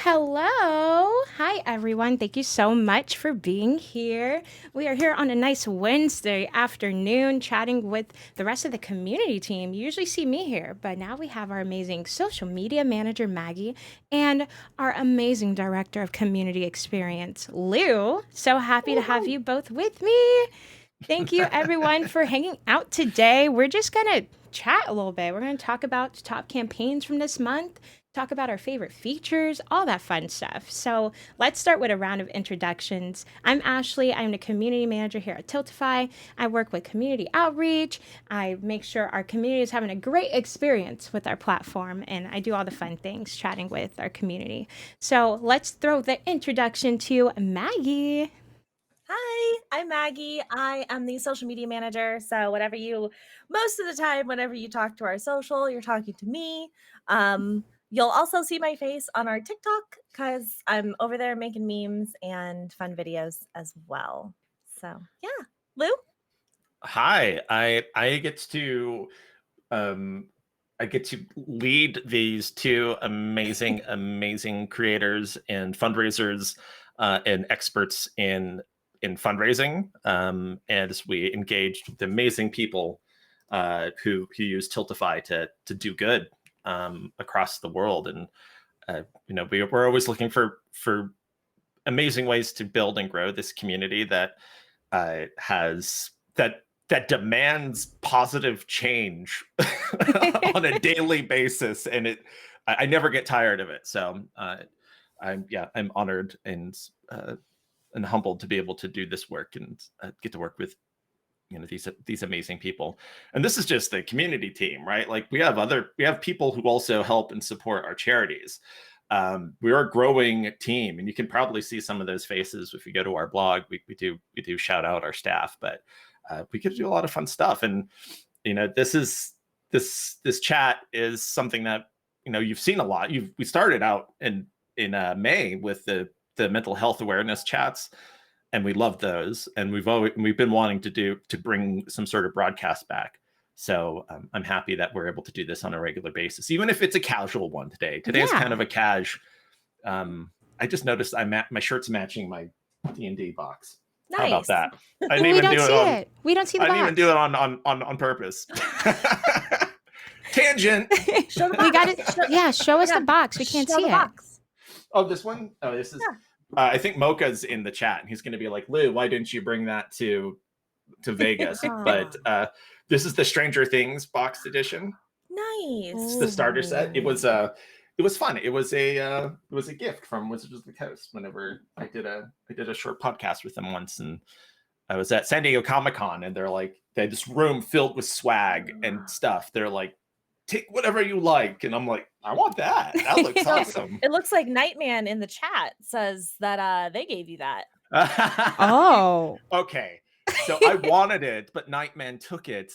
hello. Hi, everyone. Thank you so much for being here. We are here on a nice Wednesday afternoon chatting with the rest of the community team. You usually see me here, but now we have our amazing social media manager, Maggie, and our amazing director of community experience, Lou. So happy to have you both with me. Thank you, everyone, for hanging out today. We're just going to chat a little bit. We're going to talk about top campaigns from this month, talk about our favorite features, all that fun stuff. So let's start with a round of introductions. I'm Ashley. I'm the community manager here at Tiltify. I work with community outreach. I make sure our community is having a great experience with our platform, and I do all the fun things chatting with our community. So let's throw the introduction to Maggie. Hi, I'm Maggie. I am the social media manager. So most of the time, whenever you talk to our social, you're talking to me. You'll also see my face on our TikTok because I'm over there making memes and fun videos as well. So yeah, Lou. Hi, I get to um I get to lead these two amazing creators and fundraisers and experts in fundraising. And as we engaged with amazing people who use Tiltify to do good across the world. And we're always looking for amazing ways to build and grow this community that has that demands positive change on a daily basis, and I never get tired of it. So I'm honored and humbled to be able to do this work and get to work with these amazing people. And this is just the community team, right? Like we have people who also help and support our charities. We are a growing team, and you can probably see some of those faces if you go to our blog. We do shout out our staff, but we get to do a lot of fun stuff. And this chat is something that you've seen a lot. We started out in May with the mental health awareness chats, and we love those. And we've been wanting to bring some sort of broadcast back. So I'm happy that we're able to do this on a regular basis, even if it's a casual one today. Today's kind of a cash. I just noticed my shirt's matching my D&D box. Nice. How about that? I didn't even do it. We don't see the box. I didn't even do it on purpose. Tangent. Show the box. We got it. Yeah, show us the box. We can't see it. Box. Oh, this one? Oh, this is. Yeah. I think Mocha's in the chat, and he's going to be like, Lou, why didn't you bring that to Vegas? But this is the Stranger Things boxed edition. Nice. It's the starter set. It was fun. It was a gift from Wizards of the Coast. Whenever I did a short podcast with them once, and I was at San Diego Comic-Con, and they had this room filled with swag and stuff. They're like, take whatever you like, and I'm like, I want that. That looks awesome. It looks like Nightman in the chat says that they gave you that. Oh, okay. So I wanted it, but Nightman took it.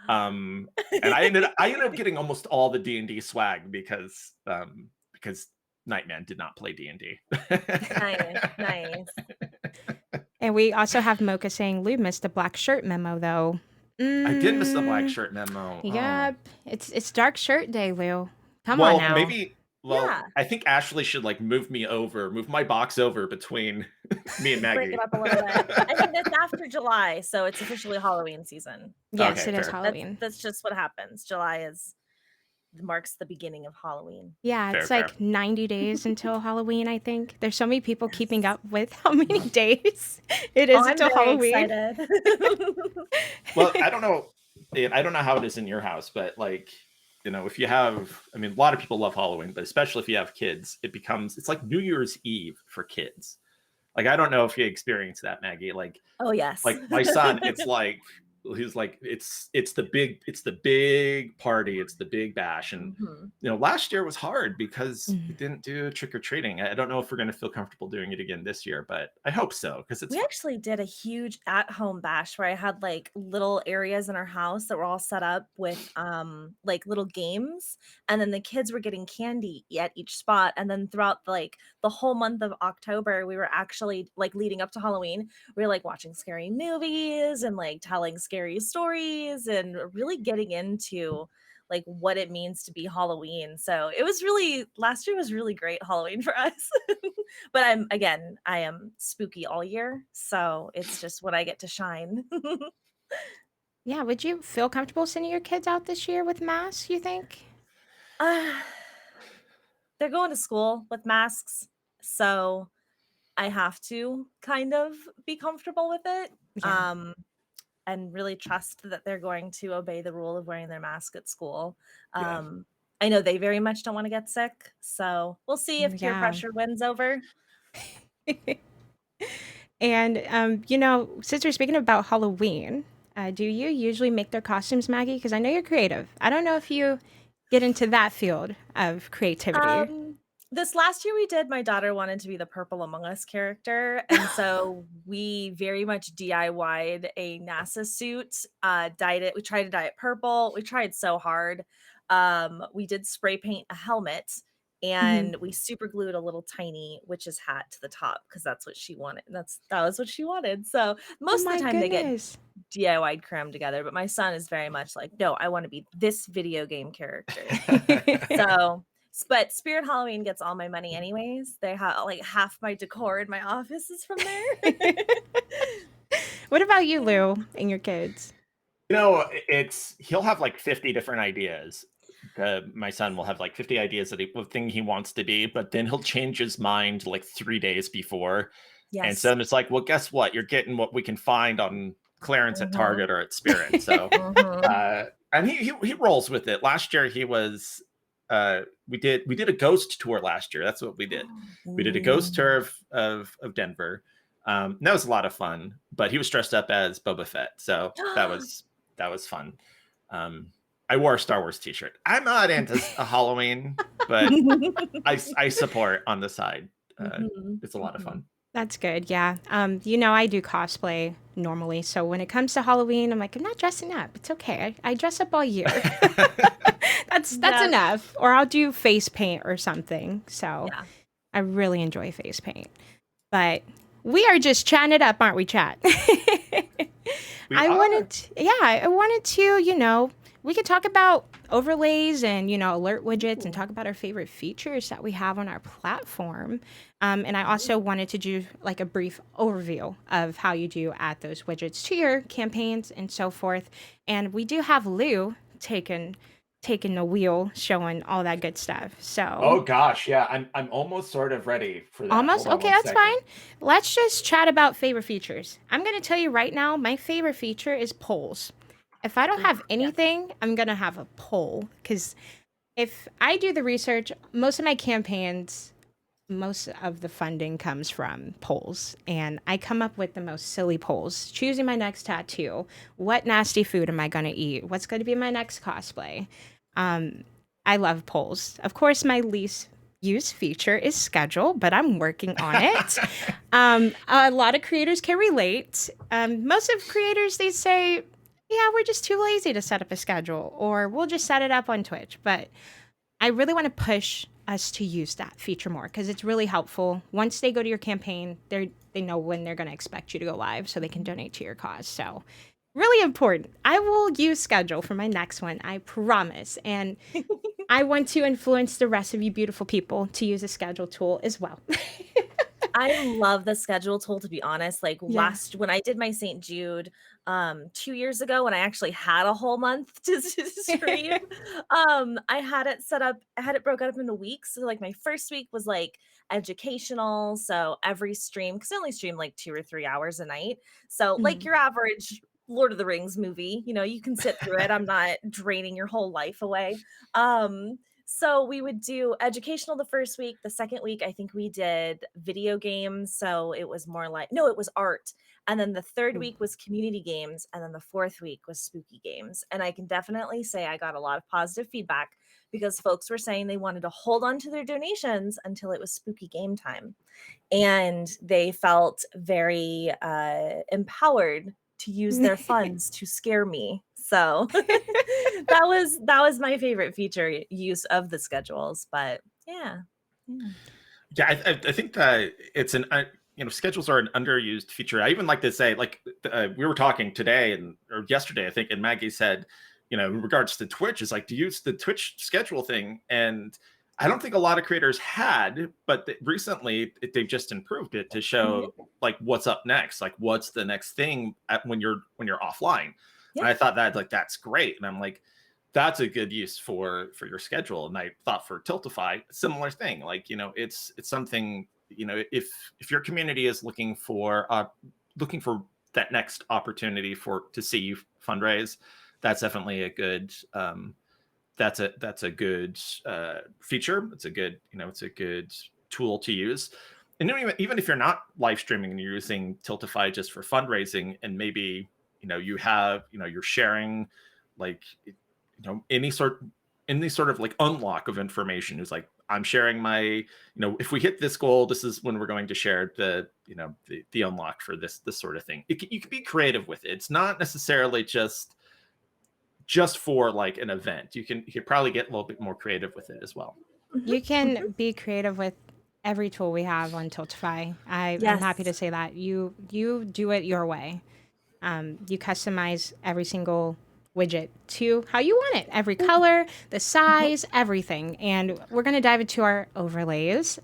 And I ended up getting almost all the D&D swag because Nightman did not play D&D. Nice. And we also have Mocha saying Lou missed the black shirt memo, though. I did miss the black shirt memo. Yep. Oh. It's dark shirt day, Lou. Come on now. Yeah. I think Ashley should move my box over between me and Maggie. Break it up a little bit. I mean, it's after July, so it's officially Halloween season. Yes, it is Halloween. That's just what happens. July marks the beginning of Halloween. Yeah, it's like 90 days until Halloween, I think. There's so many people keeping up with how many days it is until Halloween. Excited. Well, I don't know how it is in your house, but if you have, a lot of people love Halloween, but especially if you have kids, it's like New Year's Eve for kids. I don't know if you experience that, Maggie. Oh yes. My son, he's like, it's the big party, it's the big bash. And last year was hard because we didn't do trick-or-treating. I don't know if we're going to feel comfortable doing it again this year, but I hope so, because we actually did a huge at-home bash where I had little areas in our house that were all set up with little games, and then the kids were getting candy at each spot. And then throughout the whole month of October, we were actually leading up to Halloween, we were watching scary movies and telling scary stories and really getting into like what it means to be Halloween. So it was really, last year was really great Halloween for us. But I am spooky all year, so it's just when I get to shine. Yeah, would you feel comfortable sending your kids out this year with masks, you think? uh, they're going to school with masks, so I have to kind of be comfortable with it. Yeah. Um, and really trust that they're going to obey the rule of wearing their mask at school. Yeah. I know they very much don't want to get sick, so we'll see if peer Yeah. pressure wins over. And since we're speaking about Halloween, do you usually make their costumes, Maggie? Because I know you're creative. I don't know if you get into that field of creativity. This last year we did, my daughter wanted to be the Purple Among Us character, and so we very much DIY'd a NASA suit, dyed it. We tried to dye it purple. We tried so hard. We did spray paint a helmet, Mhm. and we super glued a little tiny witch's hat to the top because that's what she wanted. That was what she wanted. So Oh most of my the time they get goodness. DIY'd crammed together, but my son is very much like, no, I want to be this video game character. So, but Spirit Halloween gets all my money anyways. They have like half my decor in my office is from there. What about you, Yeah. Lou, and your kids? He'll have like 50 different ideas. My son will have like 50 ideas of thing he wants to be, but then he'll change his mind like 3 days before. And so Yes. then it's like, well, guess what? You're getting what we can find on clearance at Mhm. Target or at Spirit. So Mhm. and he rolls with it. Last year he was we did a ghost tour last year. That's what we did. We did a ghost Ooh. tour of Denver. That was a lot of fun, but he was dressed up as Boba Fett, so that was fun. Um, I wore a Star Wars t-shirt. I'm not into a Halloween, but I support on the side. Mhm. It's a lot of Mhm. fun. That's good. Yeah. I do cosplay normally. So when it comes to Halloween, I'm like, I'm not dressing up. It's okay. I dress up all year. That's Yes. enough. Or I'll do face paint or something. So Yeah. I really enjoy face paint. But we are just chatting it up, aren't we, chat? We are. I wanted to, we could talk about overlays and, alert widgets and Ooh. talk about our favorite features that we have on our platform. And I also Ooh. wanted to do like a brief overview of how you do add those widgets to your campaigns and so forth. And we do have Lou taking the wheel, showing all that good stuff. So Oh gosh, yeah. I'm almost sort of ready for that. almost. Hold on Okay, one that's fine. second. Let's just chat about favorite features. I'm going to tell you right now, my favorite feature is polls. If I don't Ooh. have Yeah. anything, I'm going to have a poll because if I do the research, most of my campaigns, most of the funding comes from polls. And I come up with the most silly polls. Choosing my next tattoo. What nasty food am I going to eat? What's going to be my next cosplay? Um, I love polls. Of course, my least used feature is schedule, but I'm working on it. A lot of creators can relate. Most of creators, they say, yeah, we're just too lazy to set up a schedule, or we'll just set it up on Twitch. But I really want to push us to use that feature more because it's really helpful. Once they go to your campaign, they know when they're going to expect you to go live so they can donate to your cause. So, really important. I will use schedule for my next one, I promise. And I want to influence the rest of you beautiful people to use a schedule tool as well. I love the schedule tool, to be honest. Like Yeah. last when I did my St. Jude 2 years ago, when I actually had a whole month to stream, I had it set up, I had it broken up into weeks. So like my first week was like educational. So every stream, because I only stream like 2 or 3 hours a night. So like Mhm. your average Lord of the Rings movie, you can sit through it. I'm not draining your whole life away. So we would do educational the first week. The second week, I think we did video games. So it was more like, no, it was art. And then the third Ooh. week was community games. And then the fourth week was spooky games. And I can definitely say I got a lot of positive feedback because folks were saying they wanted to hold on to their donations until it was spooky game time. And they felt very empowered to use their funds to scare me. So that was my favorite feature use of the schedules. But yeah, yeah. Yeah, I think that it's schedules are an underused feature. I even like to say, like we were talking today or yesterday, I think, and Maggie said, in regards to Twitch, is like to use the Twitch schedule thing. And I don't think a lot of creators had, but recently they've just improved it to show like what's up next, like what's the next thing when you're offline. Yeah. And I thought that like that's great, and I'm like, that's a good use for your schedule. And I thought for Tiltify, similar thing. Like it's something, if your community is looking for that next opportunity to see you fundraise, that's definitely a good that's a good feature. It's a good it's a good tool to use. And even if you're not live streaming and you're using Tiltify just for fundraising, and maybe you're sharing like any sort of like unlock of information, is like, I'm sharing my if we hit this goal, this is when we're going to share the unlock for this sort of thing. You can be creative with it. It's not necessarily just for like an event. You can probably get a little bit more creative with it as well. You can be creative with every tool we have on Tiltify. I'm happy to say that you do it your way. You customize every single widget to how you want it, every color, the size, everything. And we're going to dive into our overlays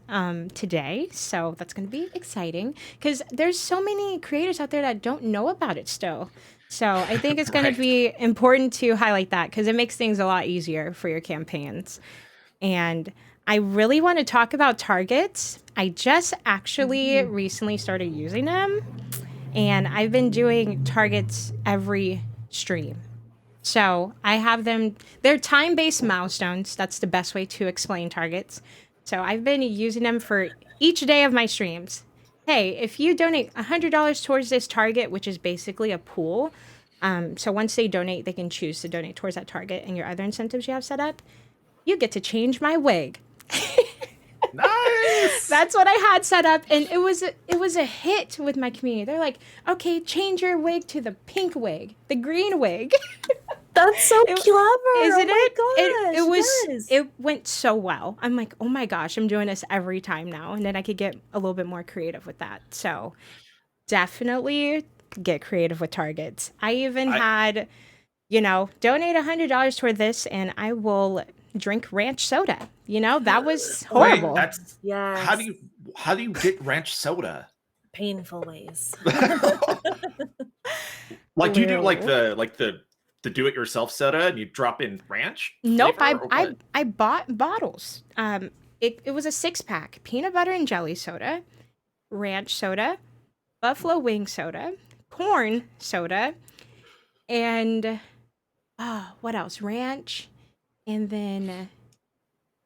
today. So that's going to be exciting because there's so many creators out there that don't know about it still. So I think it's going Right. to be important to highlight that because it makes things a lot easier for your campaigns. And I really want to talk about targets. I just actually recently started using them, and I've been doing targets every stream. So I have them, they're time-based milestones. That's the best way to explain targets. So I've been using them for each day of my streams. Hey, if you donate $100 towards this target, which is basically a pool, so once they donate, they can choose to donate towards that target and your other incentives you have set up, you get to change my wig. Nice. That's what I had set up, and it was a hit with my community. They're like, okay, change your wig to the pink wig, the green wig. That's so clever. Isn't it? Gosh, It went so well. I'm like, oh my gosh, I'm doing this every time now, and then I could get a little bit more creative with that. So definitely get creative with targets. I even had, donate $100 toward this, and I will drink ranch soda. That was horrible. Wait, that's how do you get ranch soda? Painful ways. Like, do you do like the do-it-yourself soda and you drop in ranch? Nope, flavor, I bought bottles. It was a 6-pack: peanut butter and jelly soda, ranch soda, buffalo wing soda, corn soda, and what else? Ranch, and then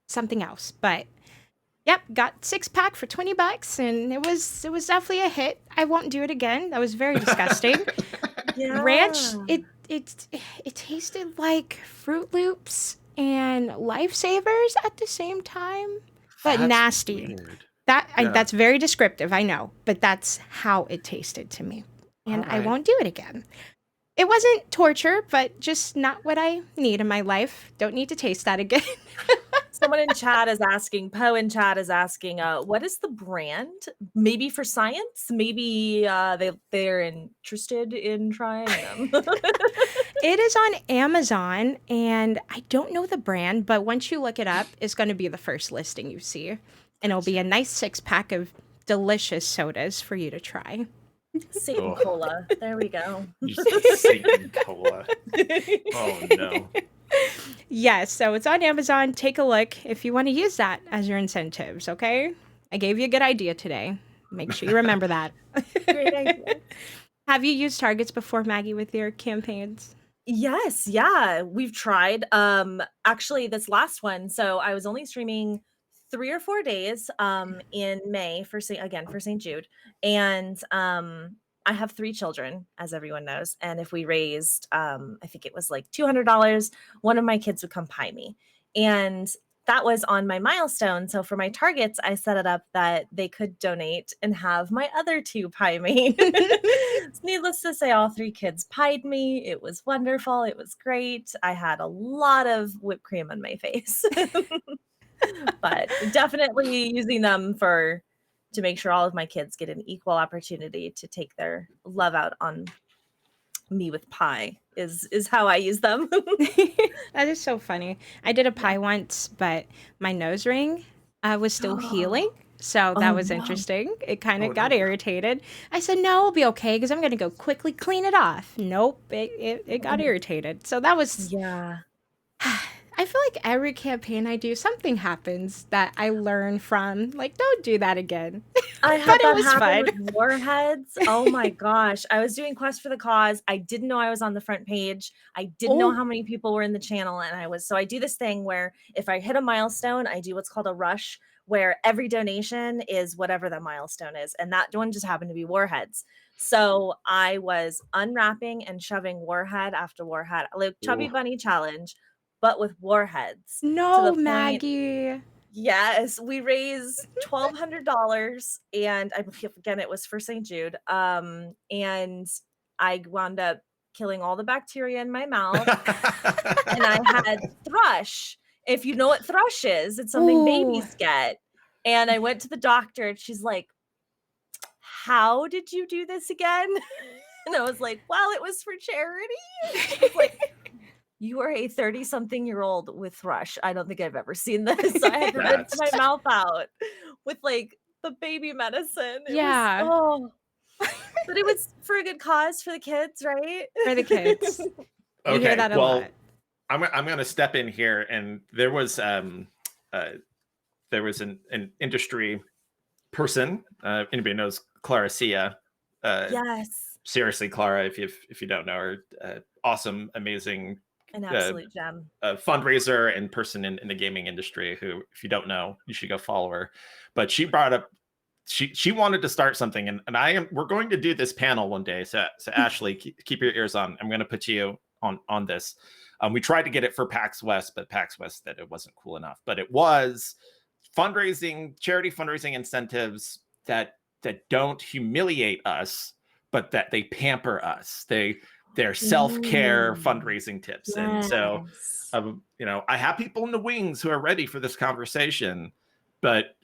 something else. But yep, got 6-pack for $20, and it was definitely a hit. I won't do it again. That was very disgusting. Yeah. Ranch, it tasted like Fruit Loops and Lifesavers at the same time, but That's nasty. weird. That's very descriptive, I know, but that's how it tasted to me, and I won't do it again. It wasn't torture, but just not what I need in my life. Don't need to taste that again. Someone in chat is asking, Poe in chat is asking, what is the brand? Maybe for science? Maybe they're interested in trying them. It is on Amazon, and I don't know the brand, but once you look it up, it's going to be the first listing you see. And it'll be a nice 6-pack of delicious sodas for you to try. Satan Cola. There we go. Satan Cola. Oh, no. Yes, so it's on Amazon. Take a look if you want to use that as your incentives, okay? I gave you a good idea today. Make sure you remember that. Great idea. Have you used targets before, Maggie, with your campaigns? Yes, yeah, we've tried. Actually, this last one, so I was only streaming 3 or 4 days in May for St. Jude. And I have 3 children, as everyone knows. And if we raised, I think it was like $200, one of my kids would come pie me. And that was on my milestone. So for my targets, I set it up that they could donate and have my other 2 pie me. Needless to say, all 3 kids pied me. It was wonderful. It was great. I had a lot of whipped cream on my face. But definitely using them to make sure all of my kids get an equal opportunity to take their love out on me with pie. is how I use them. That is so funny. I did a pie once, but my nose ring was still healing. So that Oh was no. interesting. It kind Oh of got no. irritated. I said, no, it'll be okay because I'm going to go quickly clean it off. Nope, it got irritated. So that was, Yeah. I feel like every campaign I do, something happens that I learn from. Like, don't do that again. I But had it that was happen fun. with Warheads. Oh my gosh. I was doing Quest for the Cause. I didn't know I was on the front page. I didn't know Oh, how many people were in the channel. And I do this thing where if I hit a milestone, I do what's called a rush, where every donation is whatever the milestone is. And that one just happened to be Warheads. So I was unwrapping and shoving Warhead after Warhead, like Chubby Ooh. Bunny Challenge, but with Warheads to no, the point. Maggie. Yes, we raised $1,200, and I believe again it was for St. Jude. And I wound up killing all the bacteria in my mouth, and I had thrush. If you know what thrush is, it's something Ooh, babies get. And I went to the doctor, and she's like, "How did you do this again?" And I was like, "Well, it was for charity." And she was like, "You are a 30-something-year-old with thrush. I don't think I've ever seen this." So I had to rinse That's my mouth out with, like, the baby medicine. It was yeah, but it was for a good cause for the kids, right? for the kids. You hear Okay. that a lot. Well, I'm going to step in here, and uh, there was an industry person. Anybody knows Clara Cia? Yes, Seriously, Clara, if you don't know her, awesome, amazing an uh, absolute gem. fundraiser and person in the gaming industry. Who, if you don't know, you should go follow her. But she brought up she wanted to start something, and we're going to do this panel one day. So Ashley, keep your ears on. I'm going to put you on this. We tried to get it for PAX West, but PAX West said it wasn't cool enough. But it was charity fundraising incentives that don't humiliate us, but that they pamper us. They're self-care Mm, fundraising tips. And so yes. I have people in the wings who are ready for this conversation, but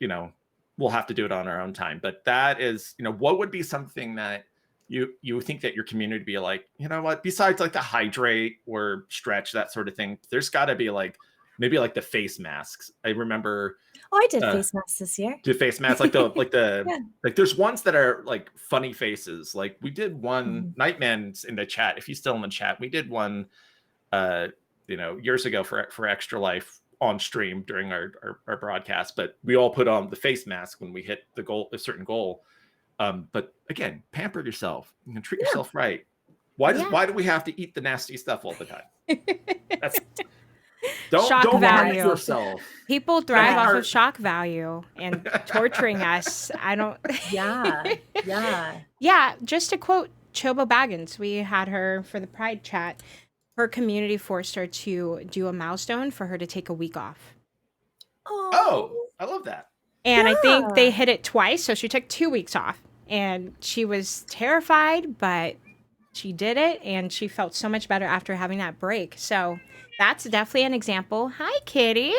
we'll have to do it on our own time. But that is, what would be something that you think that your community would be like, you know what, besides like the hydrate or stretch, that sort of thing, there's got to be like maybe like the face masks. I remember Oh, I did uh face masks this year. do face masks like the Yeah. like there's ones that are like funny faces. Like we did one, Mhm. Nightman's in the chat, if he's still in the chat, we did one uh years ago for Extra Life on stream during our broadcast, but we all put on the face mask when we hit a certain goal. But again, pamper yourself. You can treat Yeah. yourself right. Yeah. Why do we have to eat the nasty stuff all the time? That's Shock don't wreck Yes. value. yourself. People thrive Many Yes. off are of shock value and torturing us. I don't. Yeah. Yeah. Yeah, just to quote Chobo Baggins, we had her for the Pride chat. Her community forced her to do a milestone for her to take a week off. Oh, Oh, I love that. And I think they yeah. hit it twice, so she took 2 weeks off. And she was terrified, but she did it and she felt so much better after having that break. So that's definitely an example. Hi, Kitty.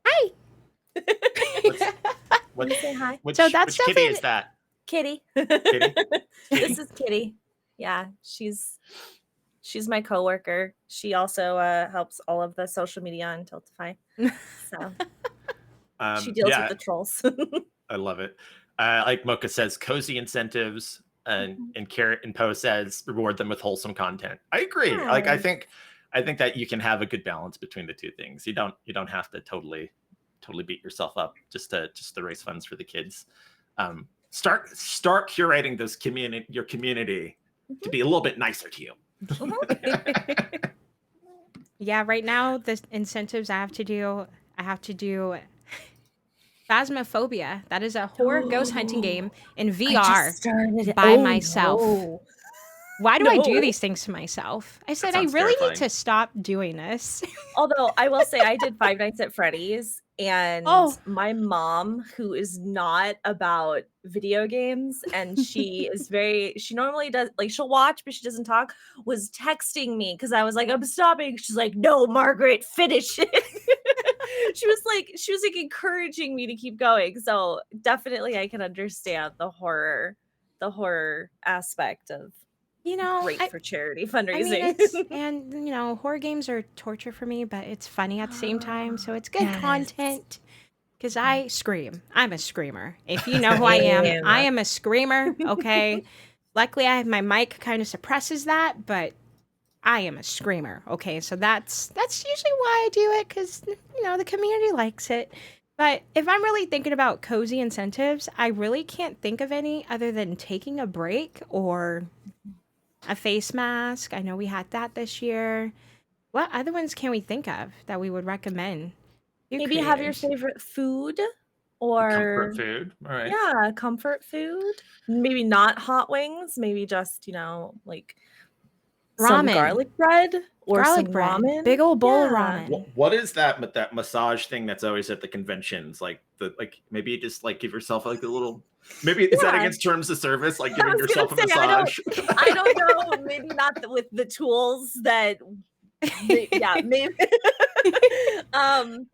Hi. What's Can what you say hi? So that's which kitty is definitely that? Kitty. Kitty? This Kitty? is Kitty. Yeah, she's my coworker. She also helps all of the social media on Tiltify. So she deals with Yeah, the trolls. I love it. Like Mocha says, cozy incentives, and Carrot and Poe says reward them with wholesome content. I agree. Like Yes. I think that you can have a good balance between the two things. You don't have to totally beat yourself up just to raise funds for the kids. Start curating your community to be a little bit nicer to you. yeah, right now the incentives I have to do Phasmophobia. That is a horror ghost hunting Mhm. game in I just VR started it. by Oh myself. no. Why do I do No. these things to myself? I That said I sounds really need terrifying. to stop doing this. Although I will say I did Five Nights at Freddy's, and Oh, my mom, who is not about video games, and she normally does, like, she'll watch, but she doesn't talk, was texting me because I was like, I'm stopping. She's like, no, Margaret, finish it. She was like encouraging me to keep going. So definitely I can understand the horror aspect of You know, Great for charity I mean, fundraising. horror games are torture for me, but it's funny at the same time, so it's good Yes. content. Because I scream. I'm a screamer. If you know who I Same. am a screamer, okay? Luckily, I have my mic kind of suppresses that, but I am a screamer, okay? So that's usually why I do it, because, the community likes it. But if I'm really thinking about cozy incentives, I really can't think of any other than taking a break or a face mask. I know we had that this year. What other ones can we think of that we would recommend? You Maybe have your creators. favorite food Comfort or food. All right. yeah, comfort food. Maybe not hot wings, maybe just, like some Ramen. garlic bread or some Garlic bread. ramen. Big old bowl of Yeah. ramen. What is that massage thing that's always at the conventions? Like maybe just like give yourself like a little. Maybe is that Yeah. against terms of service? Like I giving was gonna yourself a say massage. I don't know, maybe not with the tools that yeah, maybe like I'm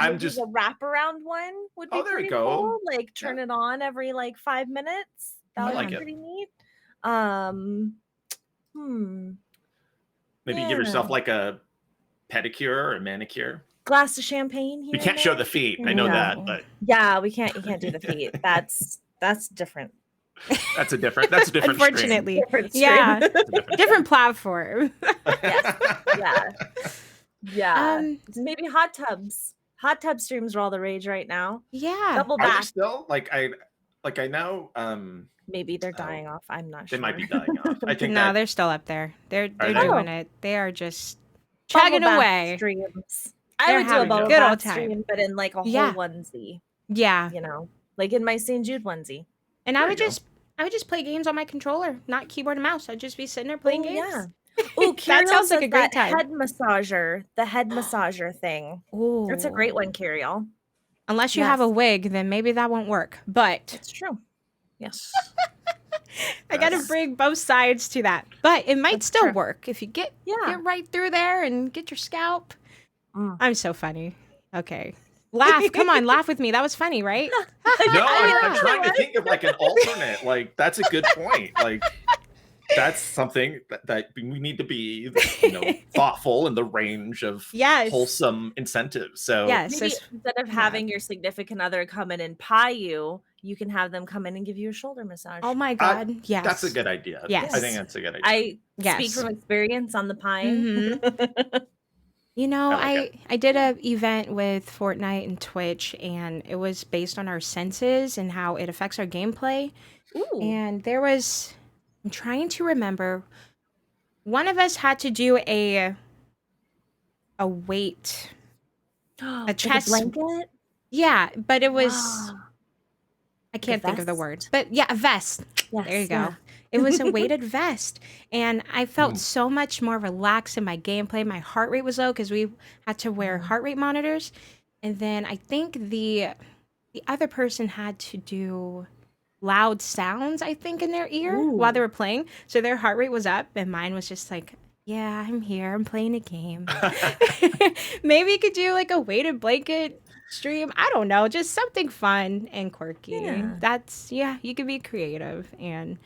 maybe just. the wraparound one would be Oh, there you pretty go. cool. Like Yeah, turn it on every like 5 minutes. That I would Yeah. be like it. pretty neat. Um, hmm. Maybe give Yeah. yourself like a pedicure or a manicure. Glass of champagne We here and can't show there. the feet. There I you know go. that, but Yeah, you can't do the feet. That's different. that's a different stream. Unfortunately. Different stream. Yeah. It's a different Different platform. Yes. stream. Yeah. Yeah. um, Maybe hot tubs. Hot tub streams are all the rage right now. yeah. Double Are they bath. still I know Maybe they're oh, dying off. I'm not they sure. might be dying off. I think No, that they're still up there. They're are they're they? doing Oh, it. They are just bubble chugging bath away. streams. I They're would do a having a bubble good old bath time. stream, but in like a whole Yeah. onesie, Yeah. like in my St. Jude onesie. And There you go. I would just play games on my controller, not keyboard and mouse. I'd just be sitting there playing Oh yeah. games. Oh, That Curiel sounds like says a great that time. the head massager thing. It's a Ooh. great one, Curiel. Unless you have Yes, a wig, then maybe that won't work. But it's true. Yes, I got to That's bring both sides to that. But it might that's still true. work if you get Yeah. right through there and get your scalp. Mm. I'm so funny. Okay. Laugh. Come on, laugh with me. That was funny, right? no, I'm Yeah. trying to think of like an alternate. Like that's a good point. Like that's something that we need to be, thoughtful in the range of Yes. wholesome incentives. So Yes. Maybe it's- instead of yeah. having your significant other come in and pie you, you can have them come in and give you a shoulder massage. Oh my God. Yes. that's a good idea. Yes. I think that's a good idea. I Yes. speak from experience on the pieing. Mhm. I like I did a event with Fortnite and Twitch, and it was based on our senses and how it affects our gameplay. Ooh. And I'm trying to remember, one of us had to do a weight, Like chest. blanket? Yeah, but it was, Wow. I can't think of the vest? word, but yeah, a vest. Yes, There you go. yeah. It was a weighted vest, and I felt Mm. so much more relaxed in my gameplay. My heart rate was low because we had to wear heart rate monitors, and then I think the other person had to do loud sounds, I think, in their ear while they Ooh. were playing, so their heart rate was up, and mine was just like, "Yeah, I'm here. I'm playing a game." Maybe you could do like a weighted blanket stream. I don't know, just something fun and quirky. Yeah. You could be creative, and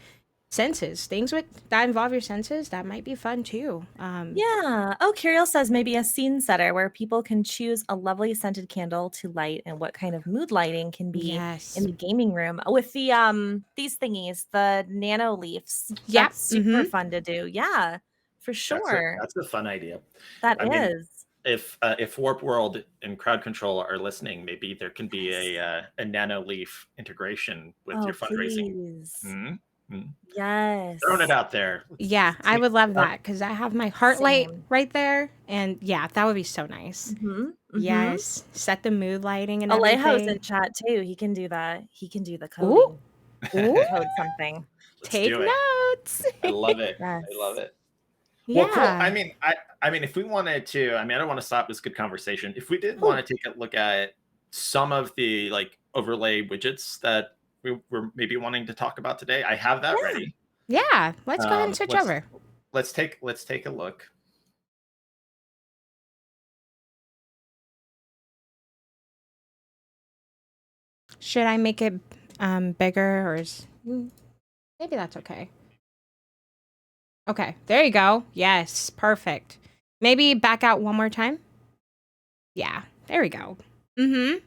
senses, things that involve your senses, that might be fun too. Yeah. Oh, Curiel says maybe a scene setter where people can choose a lovely scented candle to light and what kind of mood lighting can be Yes. in the gaming room with the these thingies, the nano leafs. Yep. That's super fun to do. Yeah, for sure. That's a fun idea. That I mean, is. if Warp World and Crowd Control are listening, maybe there can be a nano leaf integration with Oh, your fundraising. please. Mhm. Mhm. Yes. Throwing it out there. Yeah, Let's I make would love it up. that because I have my heart light Same. right there, and yeah, that would be so nice. Mm-hmm. Yes, set the mood lighting and Alejo's in everything. chat too. He can do that. He can do the Ooh, coding. ooh, Code something. Let's take do it. notes. I love it. Yes. I love it. Well, cool. Yeah. I mean, if we wanted to, I don't want to stop this good conversation. If we did want to take a look at some of the like overlay widgets that we were maybe wanting to talk about today, I have that ready. Yeah, let's go ahead and switch over. Let's take a look. Should I make it bigger, or maybe that's okay. Okay, there you go. Yes, perfect. Maybe back out one more time. Yeah, there we go. Mm-hmm.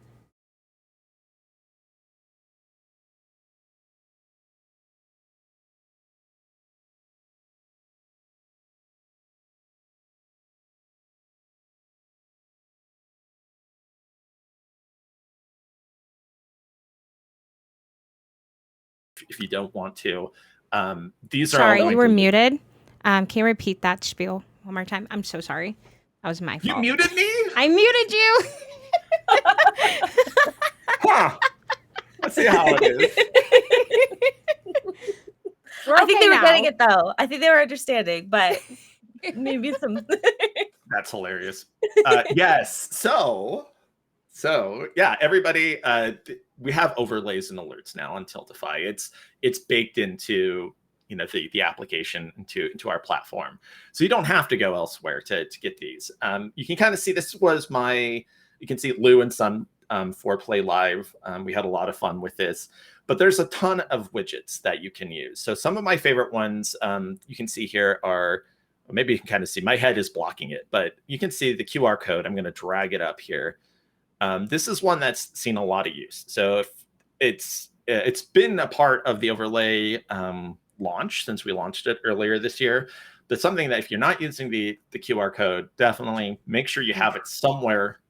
If you don't want to. These are all Sorry, you going were to. muted. Can you repeat that spiel one more time? I'm so sorry. That was my You fault. muted me? I muted you. Huh. Let's see how it is. We're I think okay they were now. getting it though. I think they were understanding, but maybe some. That's hilarious. Yes. So yeah, everybody. We have overlays and alerts now on Tiltify. It's baked into the application into our platform, so you don't have to go elsewhere to get these. You can kind of see this was my. You can see Lou and Son foreplay live. We had a lot of fun with this, but there's a ton of widgets that you can use. So some of my favorite ones you can see here are. Maybe you can kind of see my head is blocking it, but you can see the QR code. I'm going to drag it up here. This is one that's seen a lot of use. So if it's been a part of the overlay launch since we launched it earlier this year. But something that if you're not using the QR code, definitely make sure you have it somewhere,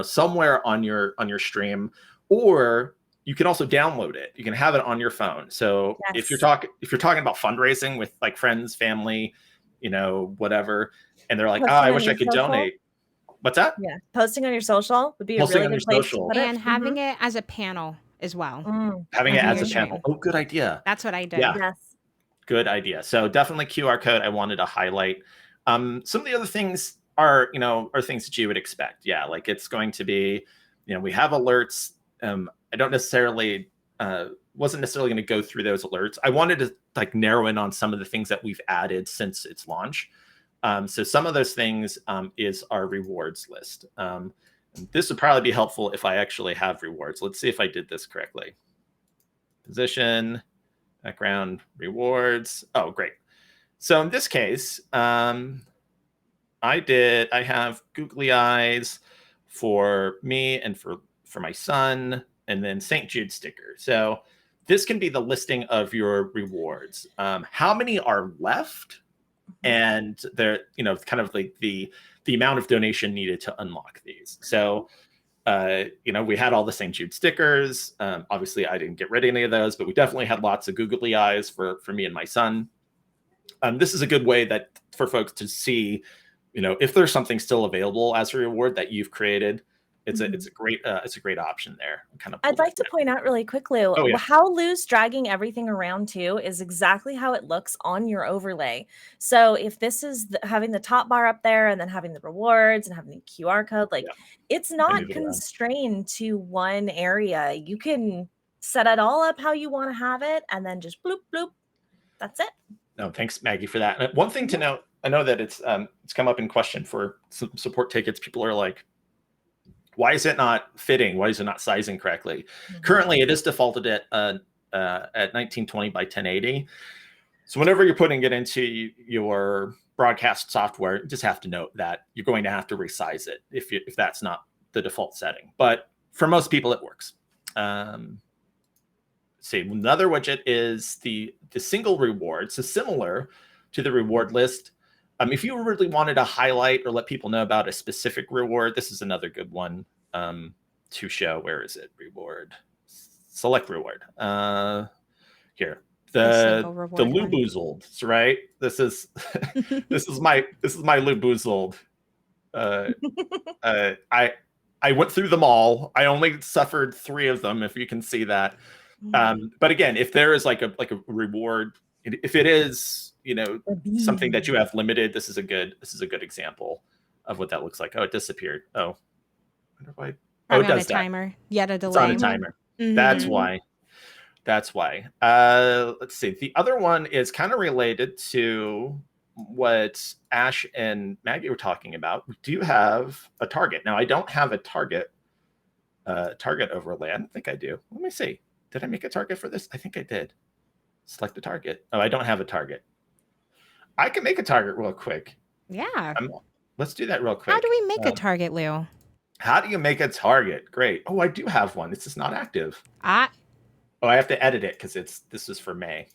somewhere on your stream, or you can also download it. You can have it on your phone. So Yes. if you're talking about fundraising with like friends, family, whatever, and they're like, oh, Posting I on wish I your could social? donate. What's that? Yeah, posting on your social would be a Posting really on your good place to social. put it. And having it as a panel as well Having it on Mhm. as your a panel. stream. Oh, good idea. That's what I did. Yeah, Yes. good idea. So definitely QR code I wanted to highlight. Some of the other things are things that you would expect. Yeah, like it's going to be, we have alerts. I don't necessarily wasn't necessarily going to go through those alerts. I wanted to like narrow in on some of the things that we've added since its launch. So some of those things is our rewards list. This would probably be helpful if I actually have rewards. Let's see if I did this correctly. Position, background, rewards. Oh, great. So in this case, I have googly eyes for me and for my son, and then St. Jude sticker. So this can be the listing of your rewards. How many are left? And they're, kind of like the amount of donation needed to unlock these. So we had all the St. Jude stickers. Obviously, I didn't get rid of any of those, but we definitely had lots of googly eyes for me and my son. This is a good way that for folks to see, if there's something still available as a reward that you've created. It's a great option there. Kind of I'd like to point out really quickly Oh, yeah. how Lou's dragging everything around too is exactly how it looks on your overlay. So if this is having the top bar up there and then having the rewards and having the QR code, like it's not move it around. constrained to one area. You can set it all up how you want to have it and then just bloop, bloop. That's it. No, thanks, Maggie, for that. One thing to note, I know that it's come up in question for some support tickets. People are like, why is it not fitting? Why is it not sizing correctly? Currently, it is defaulted at 1920 by 1080. So whenever you're putting it into your broadcast software, you just have to note that you're going to have to resize it if that's not the default setting. But for most people, it works. See, another widget is the single reward. So similar to the reward list. If you really wanted to highlight or let people know about a specific reward, this is another good one to show. Where is it? Reward. Select reward. Here. The Lou Boozled, right? This is this is my Lou Boozled. I went through them all. I only suffered 3 of them, if you can see that. But again, if there is like a reward, if it is something that you have limited, this is a good example of what that looks like. Oh, it disappeared. Oh, wonder why. Oh, it does that. Timer. Yet a delay. It's on a timer. That's why. That's why. Let's see. The other one is kind of related to what Ash and Maggie were talking about. We do have a target. Now, I don't have a target overlay. I don't think I do. Let me see. Did I make a target for this? I think I did. Select a target. Oh, I don't have a target. I can make a target real quick. Yeah. Let's do that real quick. How do we make a target, Lou? How do you make a target? Great. Oh, I do have one. This is not active. Ah. Oh, I have to edit it because this is for May.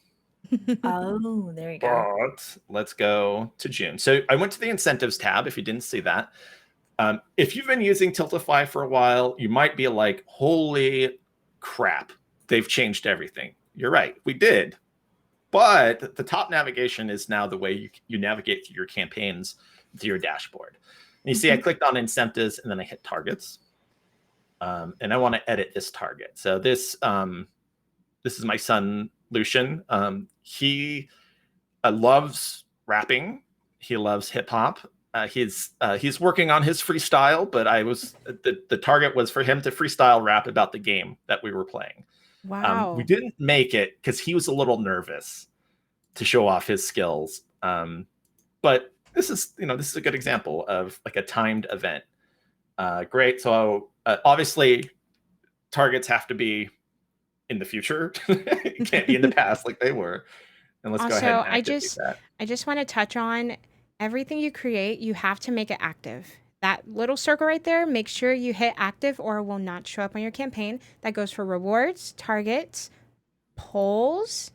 Oh, there you go. But let's go to June. So I went to the incentives tab. If you didn't see that, if you've been using Tiltify for a while, you might be like, "Holy crap! They've changed everything." You're right. We did. But the top navigation is now the way you navigate through your campaigns to your dashboard. And you see, I clicked on incentives and then I hit targets. And I want to edit this target. So this is my son, Lucian. He loves rapping. He loves hip hop. He's working on his freestyle, but the target was for him to freestyle rap about the game that we were playing. Wow. We didn't make it because he was a little nervous to show off his skills. But this is a good example of like a timed event. Great. So obviously, targets have to be in the future. It can't be in the past like they were. And let's go ahead and Also, activate that. I just want to touch on everything you create, you have to make it active. That little circle right there, make sure you hit active or it will not show up on your campaign. That goes for rewards, targets, polls,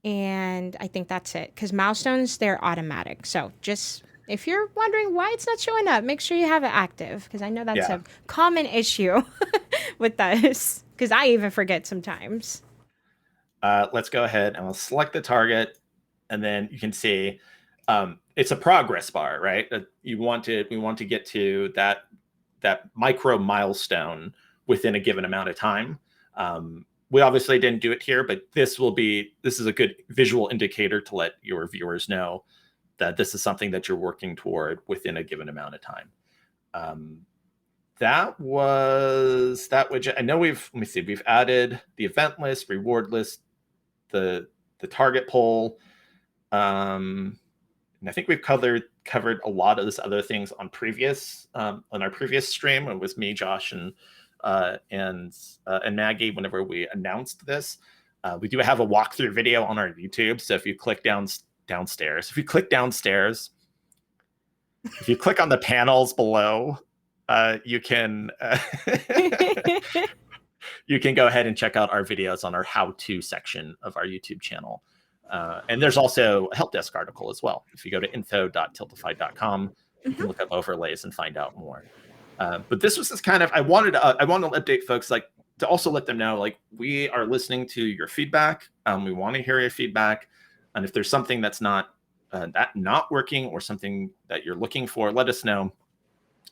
and I think that's it. Because milestones, they're automatic. So just if you're wondering why it's not showing up, make sure you have it active. Because I know that's a common issue with us. Because I even forget sometimes. Let's go ahead and we'll select the target, and then you can see it's a progress bar, right? We want to get to that micro milestone within a given amount of time. We obviously didn't do it here, but this is a good visual indicator to let your viewers know that this is something that you're working toward within a given amount of time. That was that widget. I know we've added the event list, reward list, the target poll. And I think we've covered a lot of these other things on our previous stream. It was me, Josh, and Maggie. Whenever we announced this, we do have a walkthrough video on our YouTube. So if you click downstairs, if you click on the panels below, you can you can go ahead and check out our videos on our how-to section of our YouTube channel. And there's also a help desk article as well. If you go to info.tiltify.com, you can look up overlays and find out more. But this was just kind of, I wanted to update folks, like to also let them know, like we are listening to your feedback. We want to hear your feedback. And if there's something that's not working or something that you're looking for, let us know.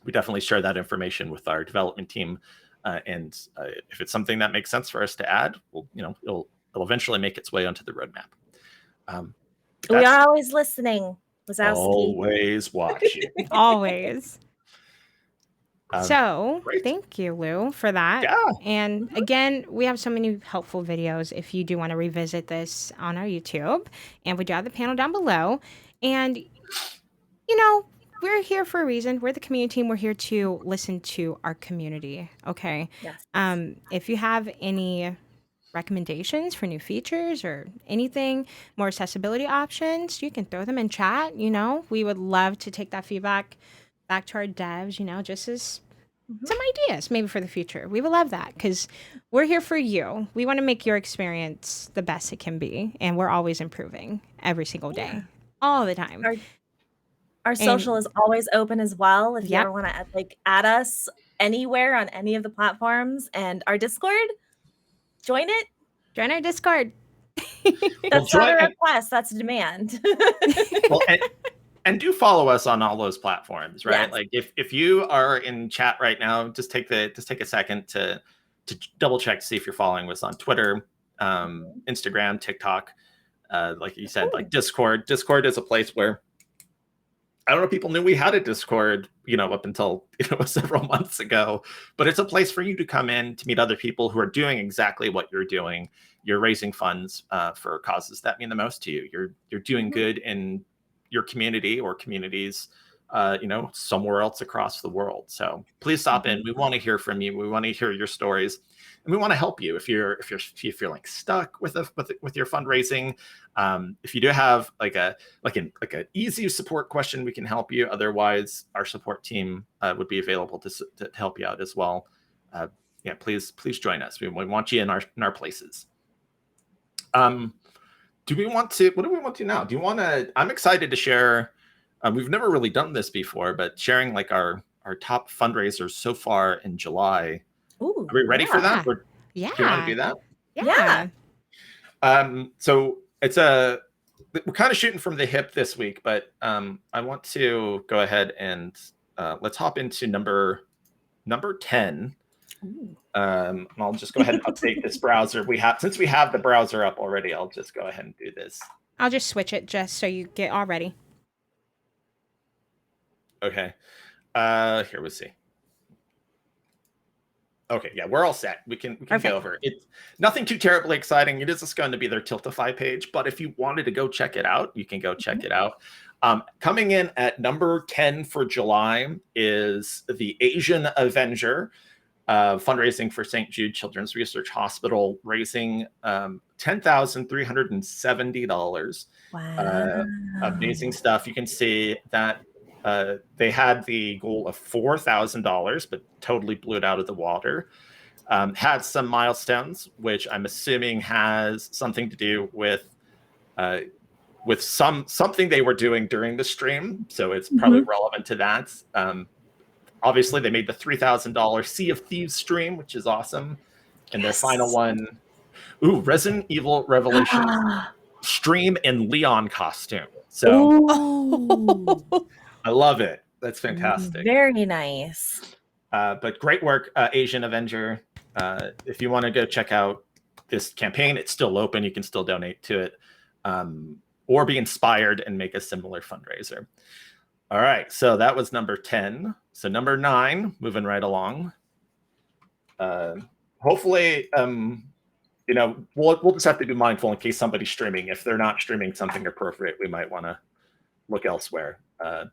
We definitely share that information with our development team. And if it's something that makes sense for us to add, it'll eventually make its way onto the roadmap. We are always listening, Wazowski. Always watching. Always. So great. Thank you, Lou, for that. Yeah. And again, we have so many helpful videos if you do want to revisit this on our YouTube. And we do have the panel down below. And, we're here for a reason. We're the community team. We're here to listen to our community. Okay. Yes. If you have any recommendations for new features or anything, more accessibility options, you can throw them in chat. We would love to take that feedback back to our devs, just as some ideas maybe for the future. We would love that because we're here for you. We want to make your experience the best it can be. And we're always improving every single day, all the time. Our social is always open as well. If you ever want to add us anywhere on any of the platforms, and our Discord, join it. Join our Discord. That's not a request. That's a demand. Well, and do follow us on all those platforms, right? Yes. Like if you are in chat right now, just take a second to double check to see if you're following us on Twitter, Instagram, TikTok. Like you said, like Discord. Discord is a place where I don't know, people knew we had a Discord, up until, several months ago, but it's a place for you to come in to meet other people who are doing exactly what you're doing. You're raising funds for causes that mean the most to you. You're doing good in your community or communities, somewhere else across the world. So please stop in. We want to hear from you. We want to hear your stories. we want to help you if you're like stuck with your fundraising. If you do have like an easy support question, we can help you. Otherwise, our support team would be available to help you out as well. Yeah, please join us. We want you in our places. Do we want to? What do we want to now? Do you want to? I'm excited to share. We've never really done this before, but sharing like our top fundraisers so far in July. Ooh, Are we ready for that? Do you want to do that? Yeah. So we're kind of shooting from the hip this week, but I want to go ahead and let's hop into number 10. And I'll just go ahead and update this browser. Since we have the browser up already, I'll just go ahead and do this. I'll just switch it just so you get all ready. Okay. Here we see. Okay, yeah, we're all set. We can go over. It's nothing too terribly exciting. It is just going to be their Tiltify page, but if you wanted to go check it out, you can go check it out. Coming in at number 10 for July is the Asian Avenger, fundraising for St. Jude Children's Research Hospital, raising $10,370. Wow. Amazing stuff. You can see that they had the goal of $4,000, but totally blew it out of the water. Had some milestones, which I'm assuming has something to do with something they were doing during the stream. So it's probably relevant to that. Obviously, they made the $3,000 Sea of Thieves stream, which is awesome. And their final one, Resident Evil Revelations stream in Leon costume. So I love it. That's fantastic. Very nice. But great work, Asian Avenger. If you want to go check out this campaign, it's still open. You can still donate to it or be inspired and make a similar fundraiser. All right, so that was number 10. So number 9, moving right along. Hopefully, we'll just have to be mindful in case somebody's streaming. If they're not streaming something appropriate, we might want to look elsewhere.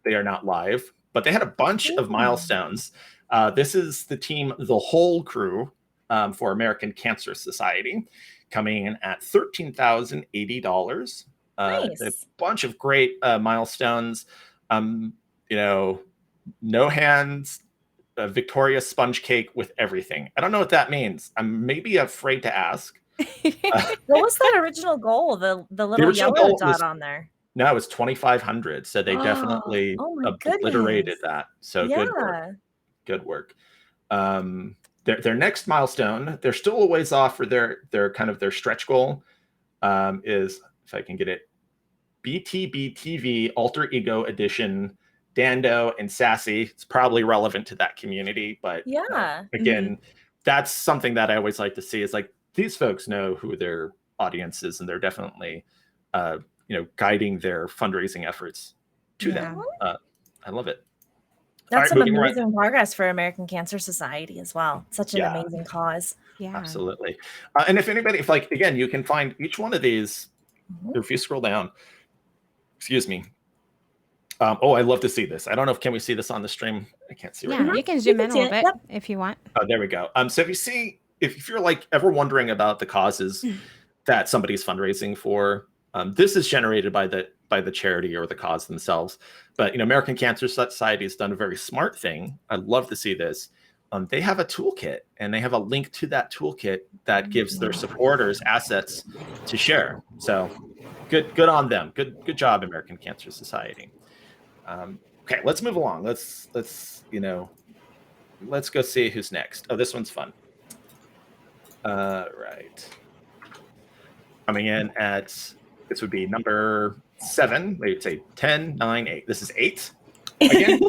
They are not live, but they had a bunch of milestones. This is the team, The Whole Crew, for American Cancer Society, coming in at $13,080. Nice. A bunch of great milestones. No hands, Victoria sponge cake with everything. I don't know what that means. I'm maybe afraid to ask. What was that original goal? The little yellow dot on there. No, it was 2,500. So they definitely obliterated that. So good work. Their next milestone, they're still a ways off for their kind of their stretch goal, is, if I can get it, BTB TV Alter Ego Edition, Dando and Sassy. It's probably relevant to that community, but again, that's something that I always like to see, is like, these folks know who their audience is, and they're definitely guiding their fundraising efforts to them. I love it. That's some amazing progress for American Cancer Society as well. Such an amazing cause. Yeah, absolutely. And if anybody, again, you can find each one of these, if you scroll down, excuse me. I love to see this. I don't know can we see this on the stream? I can't see right now. You can zoom in a little bit if you want. Oh, there we go. So if you're like ever wondering about the causes that somebody's fundraising for, this is generated by the charity or the cause themselves. But American Cancer Society has done a very smart thing. I'd love to see this. They have a toolkit, and they have a link to that toolkit that gives their supporters assets to share. So good on them. Good job, American Cancer Society. Okay, let's move along. Let's go see who's next. Oh, this one's fun. Right. Coming in at, this would be number 7. They'd say 10, 9, 8. This is 8. Again,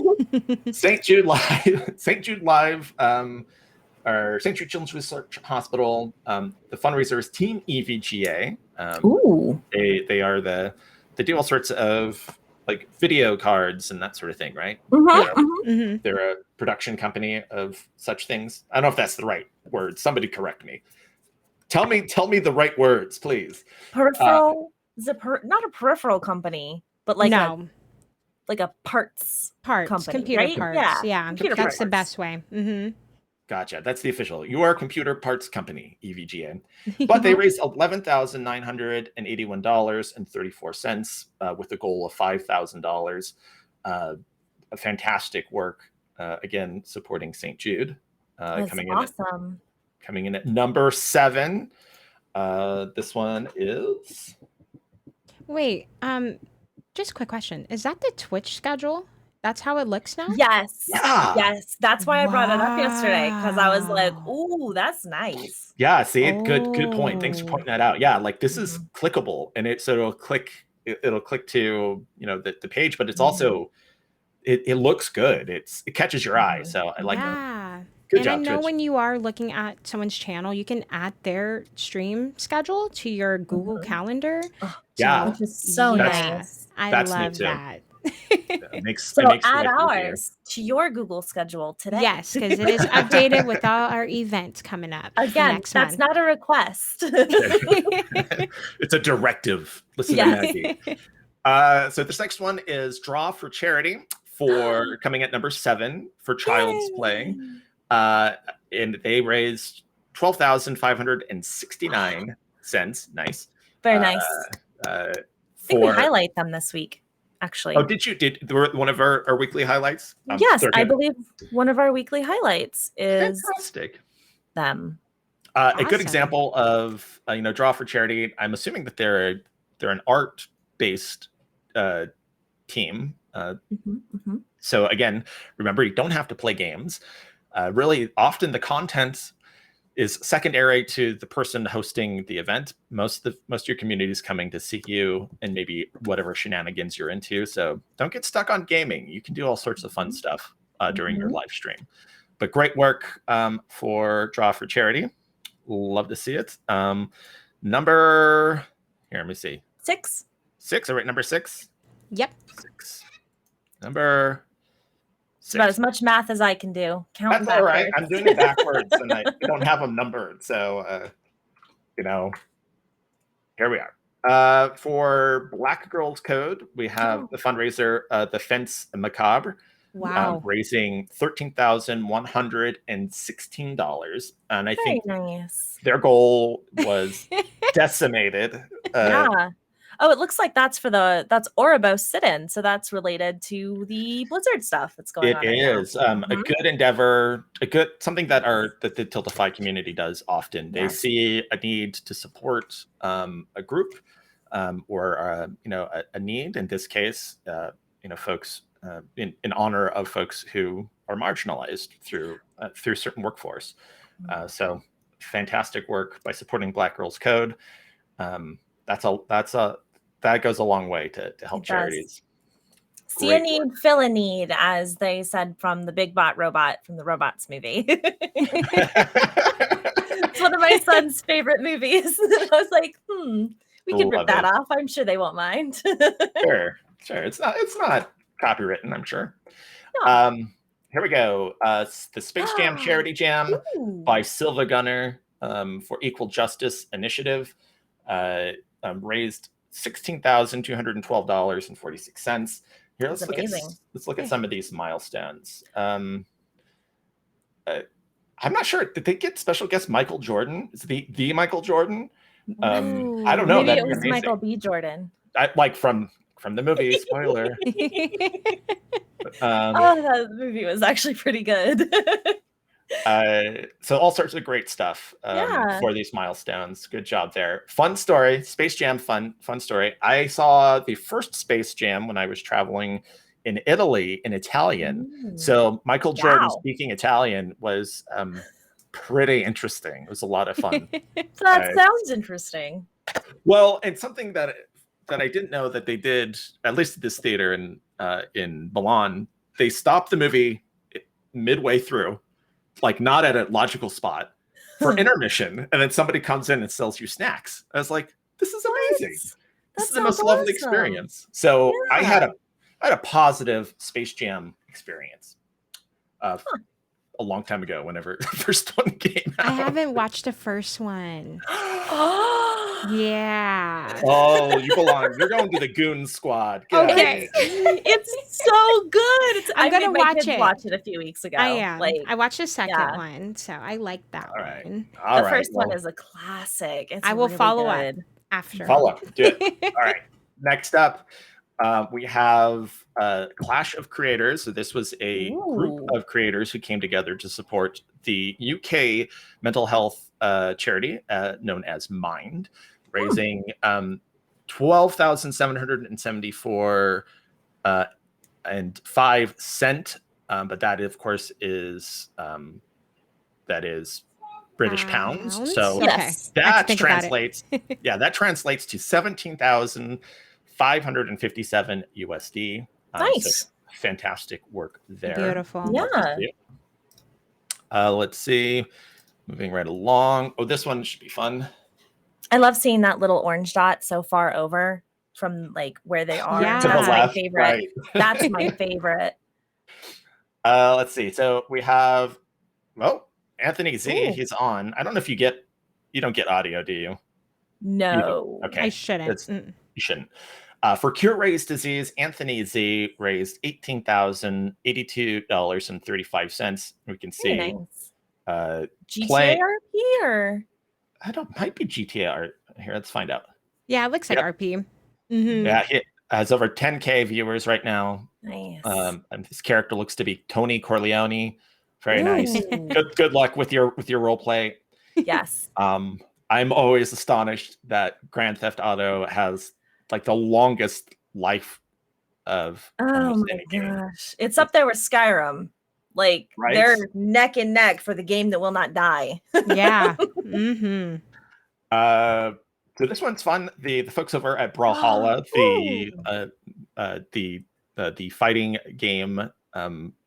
St. Jude Live, or St. Jude Children's Research Hospital. The fundraiser is Team EVGA. They do all sorts of like video cards and that sort of thing, right? They're a production company of such things. I don't know if that's the right word. Somebody correct me. Tell me the right words, please. Peripheral is not a peripheral company, but like a parts company, computer right? parts. Yeah, That's the best way. Gotcha. That's the official. You are a computer parts company, EVGA. But they raised $11,981.34 with a goal of $5,000. A fantastic work. Again, supporting St. Jude. That's awesome. Coming in at number 7. This one is. Wait, just a quick question. Is that the Twitch schedule? That's how it looks now? Yes. Yeah. Yes. That's why I brought it up yesterday, because I was like, Wow. ooh, that's nice. Yeah, see, good point. Thanks for Oh. pointing that out. Yeah, like this is clickable, and it'll click to the page, but it's also it looks good. It catches your eye. So I like that. Yeah. Good And I job, know Twitch. when you are looking at someone's channel, you can add their stream schedule to your Google Calendar. Oh, Yeah, which is so Yeah, nice. I that's neat love too. that. It makes So life add easier. ours to your Google schedule today. Yes, because it is updated with all our events coming up for Again, next that's month. not a request. It's a directive. Listen Yes. to Maggie. So this next one is Draw for Charity for coming at number 7 for Child's Play. And they raised $12,569. Nice. Very nice. I think we highlight them this week, actually. Oh, did one of our weekly highlights? Yes, I believe one of our weekly highlights is fantastic. Them. A good example of Draw for Charity. I'm assuming that they're an art-based team. So again, remember, you don't have to play games. Really, often the content is secondary to the person hosting the event. Most of your community is coming to see you and maybe whatever shenanigans you're into. So don't get stuck on gaming. You can do all sorts of fun stuff during your live stream. But great work for Draw for Charity. Love to see it. Number, here, let me see. 6. All right, number 6. Yep. 6. Number 6. About as much math as I can do. That's all right. I'm doing it backwards, and I don't have them numbered. So, here we are. For Black Girls Code, we have the fundraiser, the Fence Macabre. Wow. Raising $13,116. And I think nice. Their goal was decimated. Yeah. Oh, it looks like that's Ouroboros sit-in, so that's related to the Blizzard stuff that's going on. It is a good endeavor, something that the Tiltify community does often. They see a need to support a group or a need. In this case, folks in honor of folks who are marginalized through certain workforce. So fantastic work by supporting Black Girls Code. That goes a long way to help charities. See a need, fill a need, as they said from the Big Bot Robot from the Robots movie. It's one of my son's favorite movies. I was like, we can rip that off. I'm sure they won't mind. Sure. It's not copywritten, I'm sure. No. Here we go. The Space Jam Charity Jam by Silva Gunner for Equal Justice Initiative raised $16,212.46. Here, let's look at some of these milestones. I'm not sure. Did they get special guest Michael Jordan? Is it the Michael Jordan? I don't know. Maybe it was Michael B. Jordan. From the movie. Spoiler. That movie was actually pretty good. So all sorts of great stuff for these milestones. Good job there. Fun story. Space Jam fun story. I saw the first Space Jam when I was traveling in Italy in Italian. So Michael Jordan speaking Italian was pretty interesting. It was a lot of fun. That sounds interesting. Well, and something that I didn't know that they did, at least at this theater in Milan, they stopped the movie midway through, like not at a logical spot, for intermission, and then somebody comes in and sells you snacks. I was like, this is amazing. This is the most lovely experience. So I had a positive Space Jam experience. a long time ago, whenever the first one came out. I haven't watched the first one. Oh, Yeah. Oh, you belong. You're going to the Goon Squad. Get out of Okay. here. it's so good. I'm I gonna made my watch kids it. watch it a few weeks I ago. am. Like, I watched the second yeah, one, so I like that All right. one. All the right. first one Well, is a classic. It's I will really follow up good. after. follow up. Do it. All right. Next up, we have Clash of Creators. So this was a group Ooh. of creators who came together to support the UK mental health charity known as Mind, raising 12,774 and 5 cent. But that, of course, is British pounds. So Okay. Yes. I have to that think about it. translates, that translates to 17,557 USD. So Nice. fantastic work there. Beautiful. Yeah. Love to see it. Let's see. Moving right along. Oh, this one should be fun. I love seeing that little orange dot so far over from like where they are. Yeah. To the That's my left, favorite. right. That's my favorite. Let's see. So we have, Anthony Z. Ooh. He's on. I don't know if you don't get audio, do you? No. Okay. I shouldn't. You shouldn't. For Cure Ray's disease, Anthony Z raised $18,082.35. We can see Very nice. play. GTARP or Might be GTA here. Let's find out. Yeah, it looks like Yep. RP. Mhm. Yeah, it has over 10K viewers right now. nice. And this character looks to be Tony Corleone. Very nice. Ooh. Good luck with your role play. Yes. I'm always astonished that Grand Theft Auto has like the longest life of Oh almost my any game. gosh. It's up there with Skyrim. Like Right? they're neck and neck for the game that will not die. Yeah. Mhm. So this one's fun. The folks over at Brawlhalla, the fighting game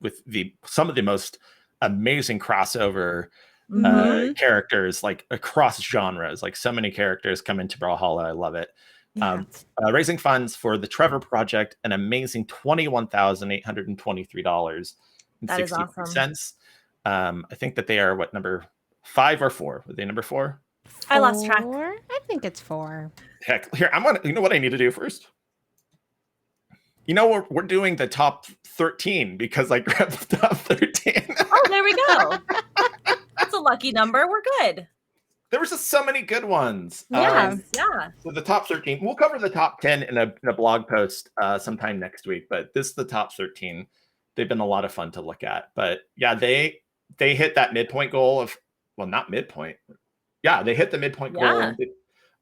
with some of the most amazing crossover Mhm. characters, like across genres. Like so many characters come into Brawlhalla. I love it. Yeah. Raising funds for the Trevor Project, an amazing $21,823.63. That is awesome. I think that they are number 5 or 4? Were they number 4? I lost track. 4? I think it's 4. Heck, here you know what I need to do first? We're doing the top 13 because I grabbed the top 13. Oh, there we go. That's a lucky number. We're good. There was just so many good ones. Yeah. Yeah. So the top 13, we'll cover the top 10 in a blog post sometime next week, but this is the top 13. They've been a lot of fun to look at. But yeah, they hit that midpoint goal of, well, not midpoint. Yeah, they hit the midpoint goal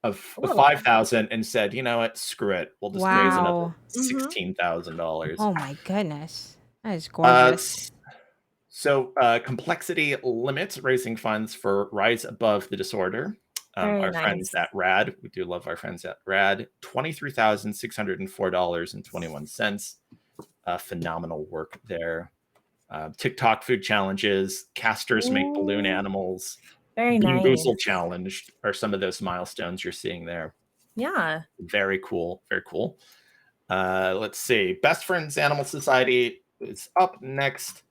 of 5,000 and said, you know what, screw it. We'll just raise another $16,000. Oh my goodness. That is gorgeous. So Complexity Limits, raising funds for Rise Above the Disorder. Our friends at RAD. We do love our friends at RAD. $23,604.21. Phenomenal work there. TikTok food challenges, casters make balloon animals. Very Bean nice. Boozled challenge are some of those milestones you're seeing there. Yeah. Very cool. Very cool. Let's see. Best Friends Animal Society is up next.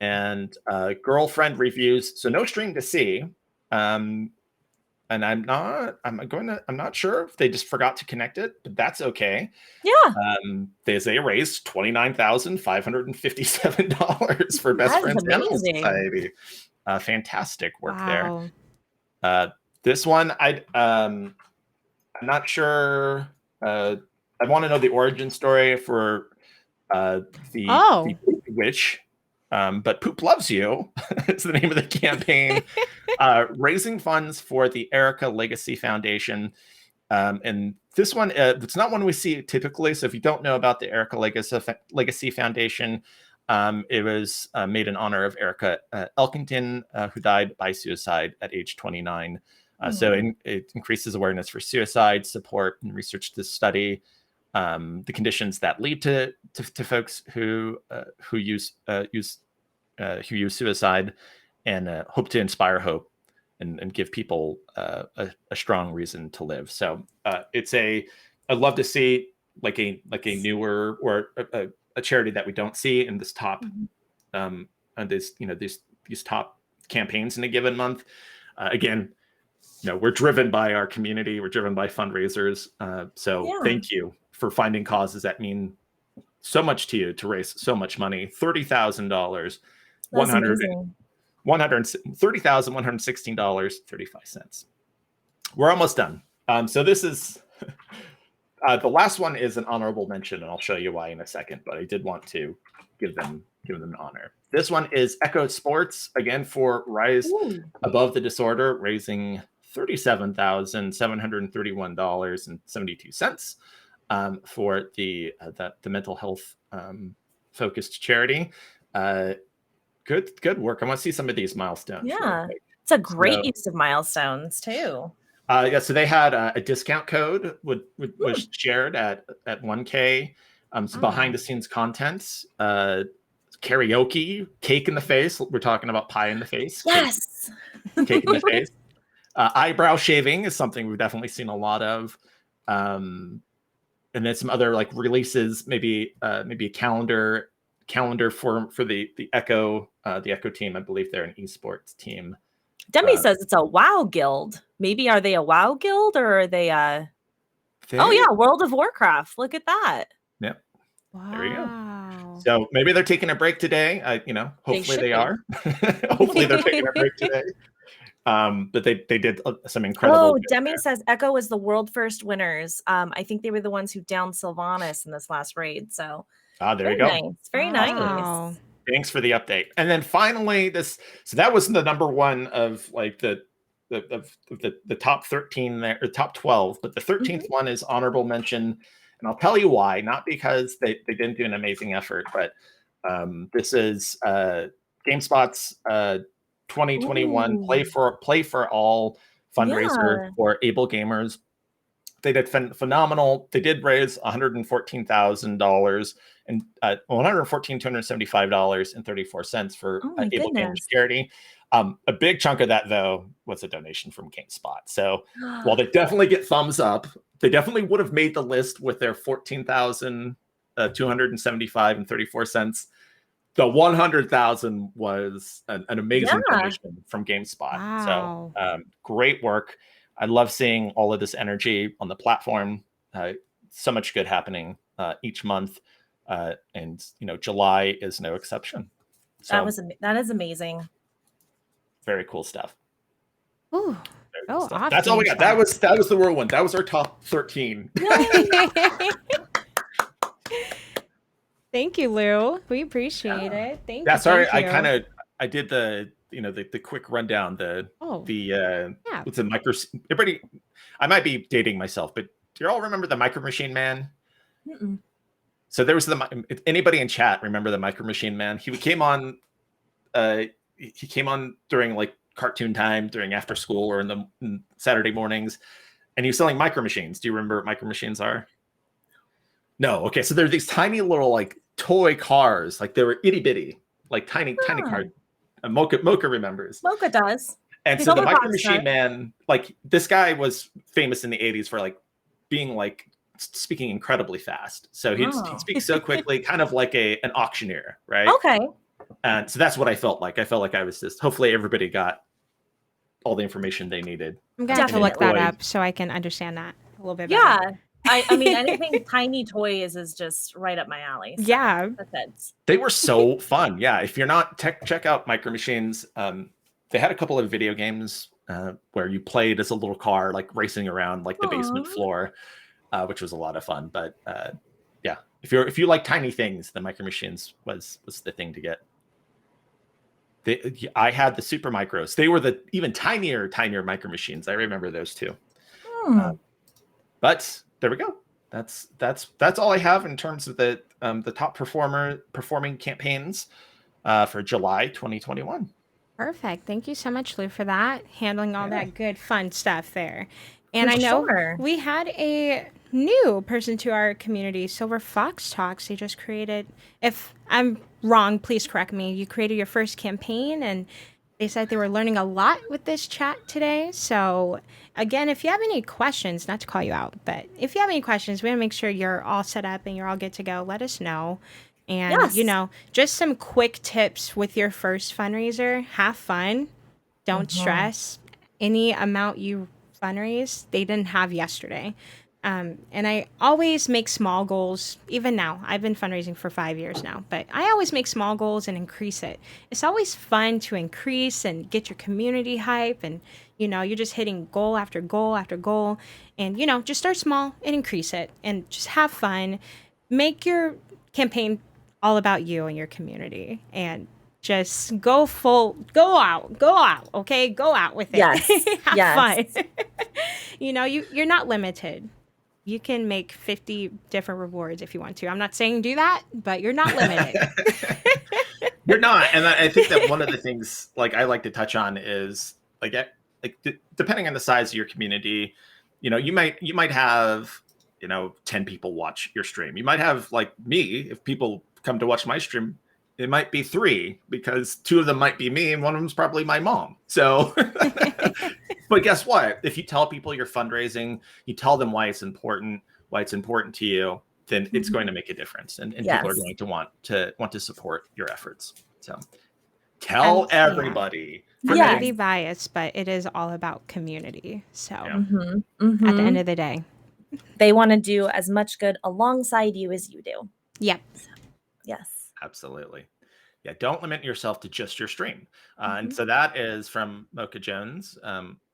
And girlfriend reviews. So no stream to see. And I'm not sure if they just forgot to connect it, but that's okay. Yeah. They raised $29,557 for Best Friends Animal Society. Fantastic work there. This one, I'm not sure. I want to know the origin story for the witch. But Poop Loves You is the name of the campaign, raising funds for the Erica Legacy Foundation. And this one, it's not one we see typically. So if you don't know about the Erica Legacy Foundation, it was made in honor of Erica Elkington, who died by suicide at age 29. So it increases awareness for suicide, support, and research to study the conditions that lead to folks who use suicide, and hope to inspire hope and give people a strong reason to live. So I'd love to see like a newer or a charity that we don't see in this top and this these top campaigns in a given month. Again, we're driven by our community. We're driven by fundraisers. So thank you for finding causes that mean so much to you to raise so much money. $30,000, $30,116.35. We're almost done. So this is the last one is an honorable mention, and I'll show you why in a second. But I did want to give them honor. This one is Echo Sports, again for Rise Above the Disorder, raising $37,731.72 for the mental health focused charity. Good work. I want to see some of these milestones. Yeah, it's a great use of milestones too. So they had a discount code was shared at 1K. So behind the scenes content, karaoke, cake in the face. We're talking about pie in the face. Yes, cake in the face. Eyebrow shaving is something we've definitely seen a lot of. And then some other like releases, maybe a calendar for the Echo team. I believe they're an esports team. Demi says it's a WoW guild. Maybe are they a WoW guild or are they Oh yeah, World of Warcraft. Look at that. Yep. Wow. There you go. So maybe they're taking a break today. Hopefully they are. Hopefully they're taking a break today. But they did some incredible. Oh, Demi says Echo was the world first winners. I think they were the ones who downed Sylvanas in this last raid. So there you go. Nice. Very nice. Thanks for the update. And then finally, so that was the number one of like the top 13 there, or top 12, but the 13th one is honorable mention. And I'll tell you why, not because they didn't do an amazing effort, but this is GameSpot's 2021 Play for All fundraiser for able gamers. They did phenomenal. They did raise $114,000 and $114,275.34 for able gamers charity. A big chunk of that, though, was a donation from GameSpot. So while they definitely get thumbs up, they definitely would have made the list with their $14,275.34. The $100,000 was an amazing donation from GameSpot. Wow. So great work. I love seeing all of this energy on the platform. So much good happening each month, and July is no exception. So that is amazing. Very cool stuff. Ooh. Cool stuff. That's all we got. That was the whirlwind. That was our top 13. Thank you, Lou. We appreciate it. Thank you. That's all right. I did the quick rundown. What's the micro? Everybody, I might be dating myself, but do you all remember the Micro Machine Man? Mm-mm. So there was anybody in chat remember the Micro Machine Man? He came on. He came on during like cartoon time, during after school or in Saturday mornings, and he was selling micro machines. Do you remember what micro machines are? No. Okay. So they're these tiny little like toy cars, like they were itty bitty, like tiny cars. Mocha remembers. Mocha does. And so the Micro Machine Man, like this guy was famous in the 80s for like being like speaking incredibly fast. So he'd speak so quickly, kind of like an auctioneer, right? Okay. And so that's what I felt like. I felt like I was just, hopefully everybody got all the information they needed. I'm going to have to look that up so I can understand that a little bit better. Yeah. I mean, anything tiny toys is just right up my alley. So yeah. They were so fun. Yeah. If you're not, check out Micro Machines. They had a couple of video games where you played as a little car, like racing around like the basement floor, which was a lot of fun. But yeah, if you like tiny things, the Micro Machines was the thing to get. I had the Super Micros. They were the even tinier Micro Machines. I remember those too. But there we go. That's all I have in terms of the top performing campaigns for July 2021. Perfect. Thank you so much, Lou, for that. Handling all that good, fun stuff there. And I know we had a new person to our community, Silver Fox Talks. They just created, if I'm wrong, please correct me. You created your first campaign, and they said they were learning a lot with this chat today. So again, if you have any questions, not to call you out, but if you have any questions, we want to make sure you're all set up and you're all good to go. Let us know. And, Yes. just some quick tips with your first fundraiser. Have fun. Don't Mhm. stress. Any amount you fundraise, they didn't have yesterday. And I always make small goals. Even now, I've been fundraising for 5 years now, but I always make small goals and increase it. It's always fun to increase and get your community hype. And, you're just hitting goal after goal after goal. And, just start small and increase it and just have fun. Make your campaign all about you and your community. And just go out, okay? Go out with Yes. it. Have Yes. fun. You're not limited. You can make 50 different rewards if you want to. I'm not saying do that, but you're not limited. You're not, and I think that one of the things like I like to touch on is depending on the size of your community, you might have 10 people watch your stream. You might have like me, if people come to watch my stream, it might be three because two of them might be me and one of them's probably my mom. So, but guess what? If you tell people you're fundraising, you tell them why it's important to you, then it's going to make a difference, and people are Yes. going to want to support your efforts. So tell Yeah. everybody. I Yes. may be biased, but it is all about community. So Yeah. Mhm. at the end Mhm. of the day, They want to do as much good alongside you as you do. yep. Yes. Absolutely. Yeah, don't limit yourself to just your stream. And Mhm. so that is from Mocha Jones.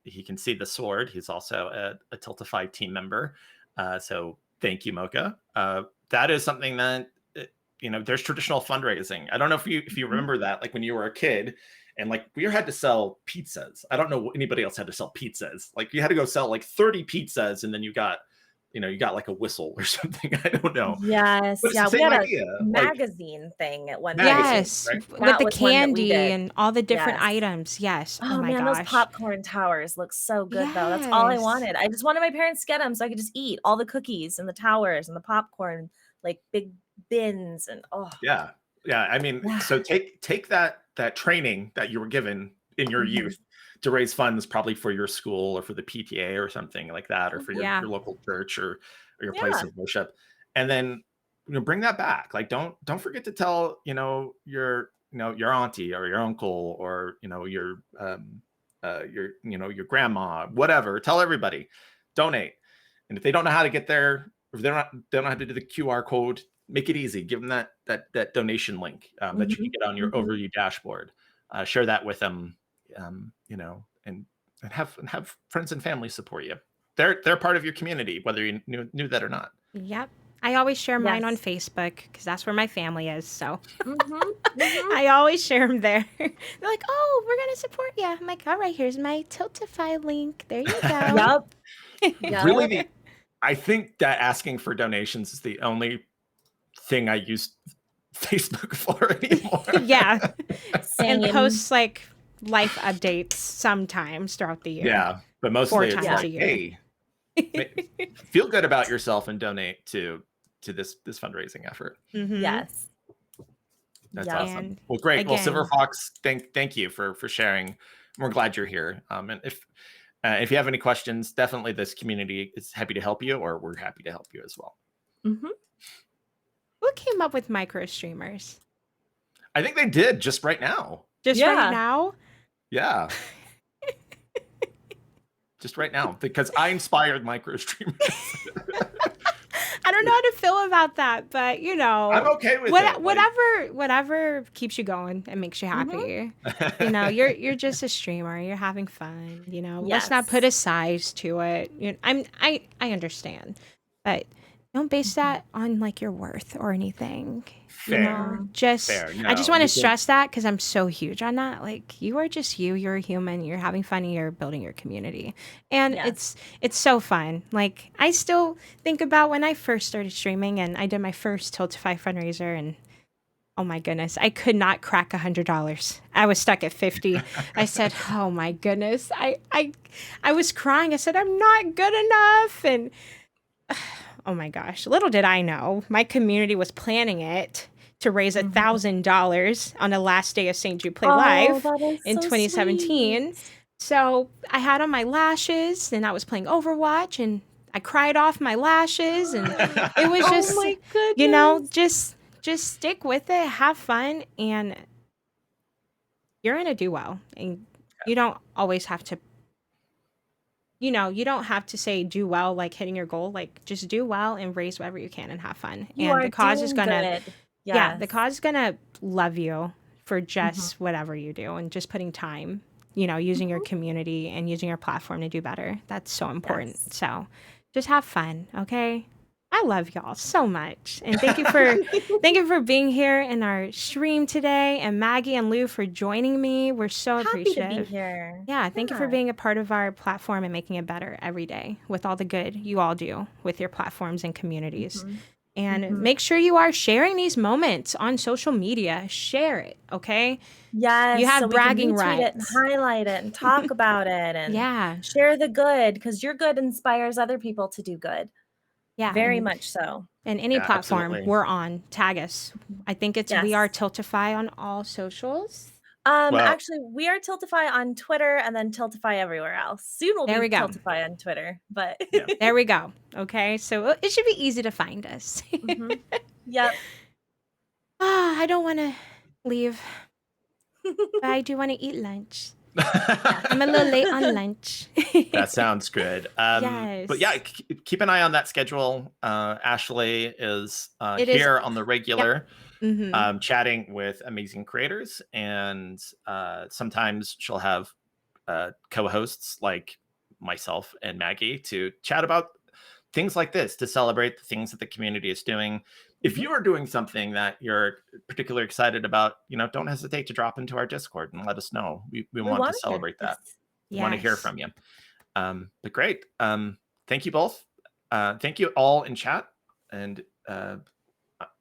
He can see the sword. He's also a Tiltify team member. So thank you, Mocha. That is something that there's traditional fundraising. I don't know if you Mhm. remember that, like when you were a kid, and like we had to sell pizzas. I don't know what anybody else had to sell pizzas. Like you had to go sell like 30 pizzas, and then you got like a whistle or something. I don't know, Yes. but it's Yeah, the we same had a idea. Like magazine thing at one point. magazine, Yes, right? with That the was one that we candy did. and all the different Yes. items. Yes. Oh Oh my man, those gosh. popcorn towers look so good though. That's all I Yes. wanted. I just wanted my parents to get them so I could just eat all the cookies and the towers and the popcorn, like big bins and oh Yeah. Yeah. I mean, yeah. so take that training that you were given in your Mhm. youth to raise funds probably for your school or for the PTA or something like that, or for Mhm. Yeah. your local church or your place Yeah. of worship. And then bring that back. Like don't forget to tell, your auntie or your uncle or your grandma, whatever. Tell everybody, donate. And if they don't know how to get there, if they don't know how to do the QR code, make it easy. Give them that donation link that you can Mhm. get on your Mhm. overview dashboard. Share that with them, and have friends and family support you. They're part of your community, whether you knew that or not. Yep. I always share mine on Yes. Facebook because that's where my family is. So Mhm. Mhm. I always share them there. They're like, "Oh, we're gonna support you." I'm like, "All right, here's my Tiltify link. There you go." Yep. Really, Yep. I think that asking for donations is the only thing I use Facebook for anymore. Yeah, and Same. posts like life updates sometimes throughout the year, Yeah, but four mostly it's times Yeah. a like, year. hey, feel good about yourself and donate to this fundraising effort. Mm-hmm. Yes. That's Yep. awesome. And Well, great. Well, Silver again, Fox, thank you for sharing. We're glad you're here. And if you have any questions, definitely this community is happy to help you, or we're happy to help you as well. Mhm. who came up with micro streamers? I think they did just right now. Just right Yeah. now? Yeah, just right now because I inspired micro streamers. I don't know how to feel about that, but I'm okay with it. whatever keeps you going and makes you Mhm. happy. You're just a streamer. You're having fun. Let's not put Yes. a size to it. I understand, but don't base Mhm. that on like your worth or anything. Fair, fair. I just No, want to you can. stress that because I'm so huge on that. Like you are just you. You're a human. You're having fun. And you're building your community, and Yes. it's so fun. Like I still think about when I first started streaming and I did my first Tiltify fundraiser, and oh my goodness, I could not crack $100. I was stuck at 50. I said, "Oh my goodness." I was crying. I said, "I'm not good enough." And oh my gosh, little did I know, my community was planning it to raise Mhm. $1,000 on the last day of St. Jude Play Oh, Live that is in so sweet. 2017. So I had on my lashes and I was playing Overwatch and I cried off my lashes and it was Oh just, my goodness. just just stick with it, have fun, and you're gonna do well. And you don't always have to, you don't have to say do well like hitting your goal. Like just do well and raise whatever you can and have fun. You And are the cause is doing gonna, good. yeah, the Yes. cause is gonna love you for Mhm. just whatever you do and just putting time, using your Mhm. community and using your platform to do better. That's so important. Yes. So just have fun, okay? I love y'all so much. And thank you for being here in our stream today, and Maggie and Lou for joining me. We're so Happy to be appreciative. here. Yeah, thank you for Yeah. being a part of our platform and making it better every day with all the good you all do with your platforms and communities. Mhm. And Mhm. make sure you are sharing these moments on social media. Share it, okay? Yes, You so have we can bragging retweet it and rights. highlight it and talk about it and Yeah, share the good because your good inspires other people to do good. yeah, Very much so. and any Yeah, platform absolutely. we're on, tag us. Mhm. I think it's We Are Yes. Tiltify on all socials. Well, Actually, we are Tiltify on Twitter and then Tiltify everywhere else. Soon we'll There be we go. Tiltify on Twitter, but yeah. There we go. Okay, so it should be easy to find us. Mhm. Yep. I don't want to leave, but I do want to eat lunch. I'm a little late on lunch. That sounds good. But yeah, Yes. keep an eye on that schedule. Ashley is It is. here on the Yep. regular, Mm-hmm. chatting with amazing creators, and sometimes she'll have co-hosts like myself and Maggie to chat about things like this, to celebrate the things that the community is doing. If Mhm. you are doing something that you're particularly excited about, don't hesitate to drop into our Discord and let us know. We We want to wanna hear. celebrate that. Yes. We want to hear Yes. from you. But great. Thank you both. Thank you all in chat. And We're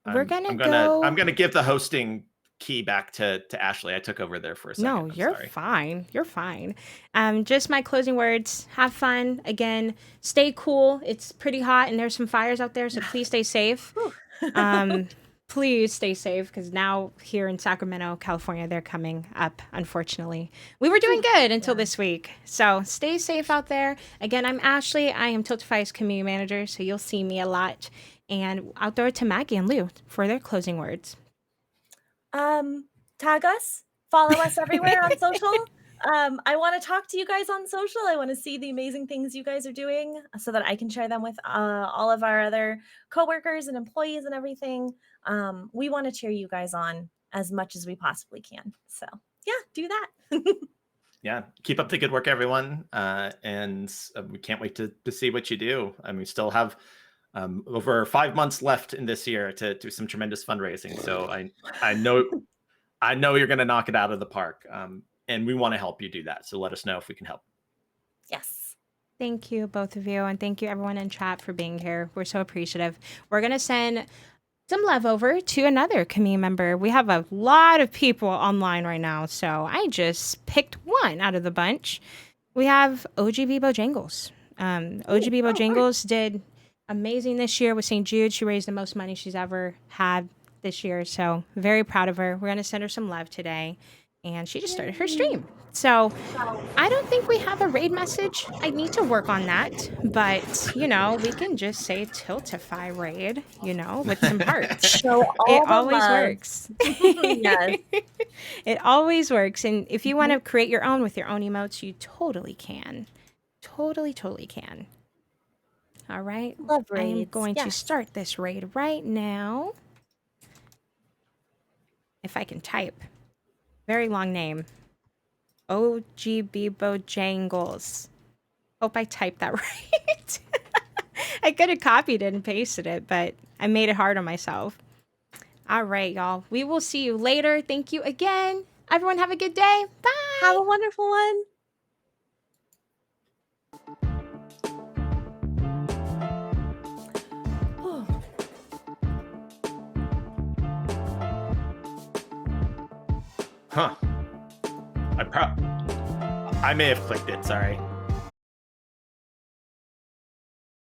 I'm gonna gonna go. give the hosting key back to Ashley. I took over there for a second. No, I'm you're sorry. fine. You're fine. Just my closing words. Have fun. Again, stay cool. It's pretty hot and there's some fires out there, so please stay safe. Whew. Please stay safe because now here in Sacramento, California, they're coming up, unfortunately. We were doing good until Yeah. this week. So stay safe out there. Again, I'm Ashley. I am Tiltify's community manager, so you'll see me a lot. And I'll throw it to Maggie and Lou for their closing words. Tag us, follow us everywhere on social. I want to talk to you guys on social. I want to see the amazing things you guys are doing so that I can share them with all of our other coworkers and employees and everything. We want to cheer you guys on as much as we possibly can. So yeah, do that. Yeah, keep up the good work, everyone. And we can't wait to see what you do. And we still have over 5 months left in this year to do some tremendous fundraising. So I know you're going to knock it out of the park. And we want to help you do that. So let us know if we can help. Yes. Thank you, both of you. And thank you, everyone in chat, for being here. We're so appreciative. We're going to send some love over to another community member. We have a lot of people online right now, so I just picked one out of the bunch. We have OGB Bojangles. OGB Oh, Bojangles did amazing this year with St. Jude. She raised the most money she's ever had this year, so very proud of her. We're going to send her some love today. And she just started her stream. So I don't think we have a raid message. I need to work on that. But, we can just say Tiltify raid, with some hearts. show It all the always love. works. Yes. It always works. And if you want to create your own with your own emotes, you totally can. Totally, totally can. All right. Love I am raids. going to Yes. start this raid right now. If I can type. Very long name. OGB Bojangles. Hope I typed that right. I could have copied it and pasted it, but I made it hard on myself. All right, y'all. We will see you later. Thank you again. Everyone have a good day. Bye. Have a wonderful one. Huh. I may have clicked it. Sorry.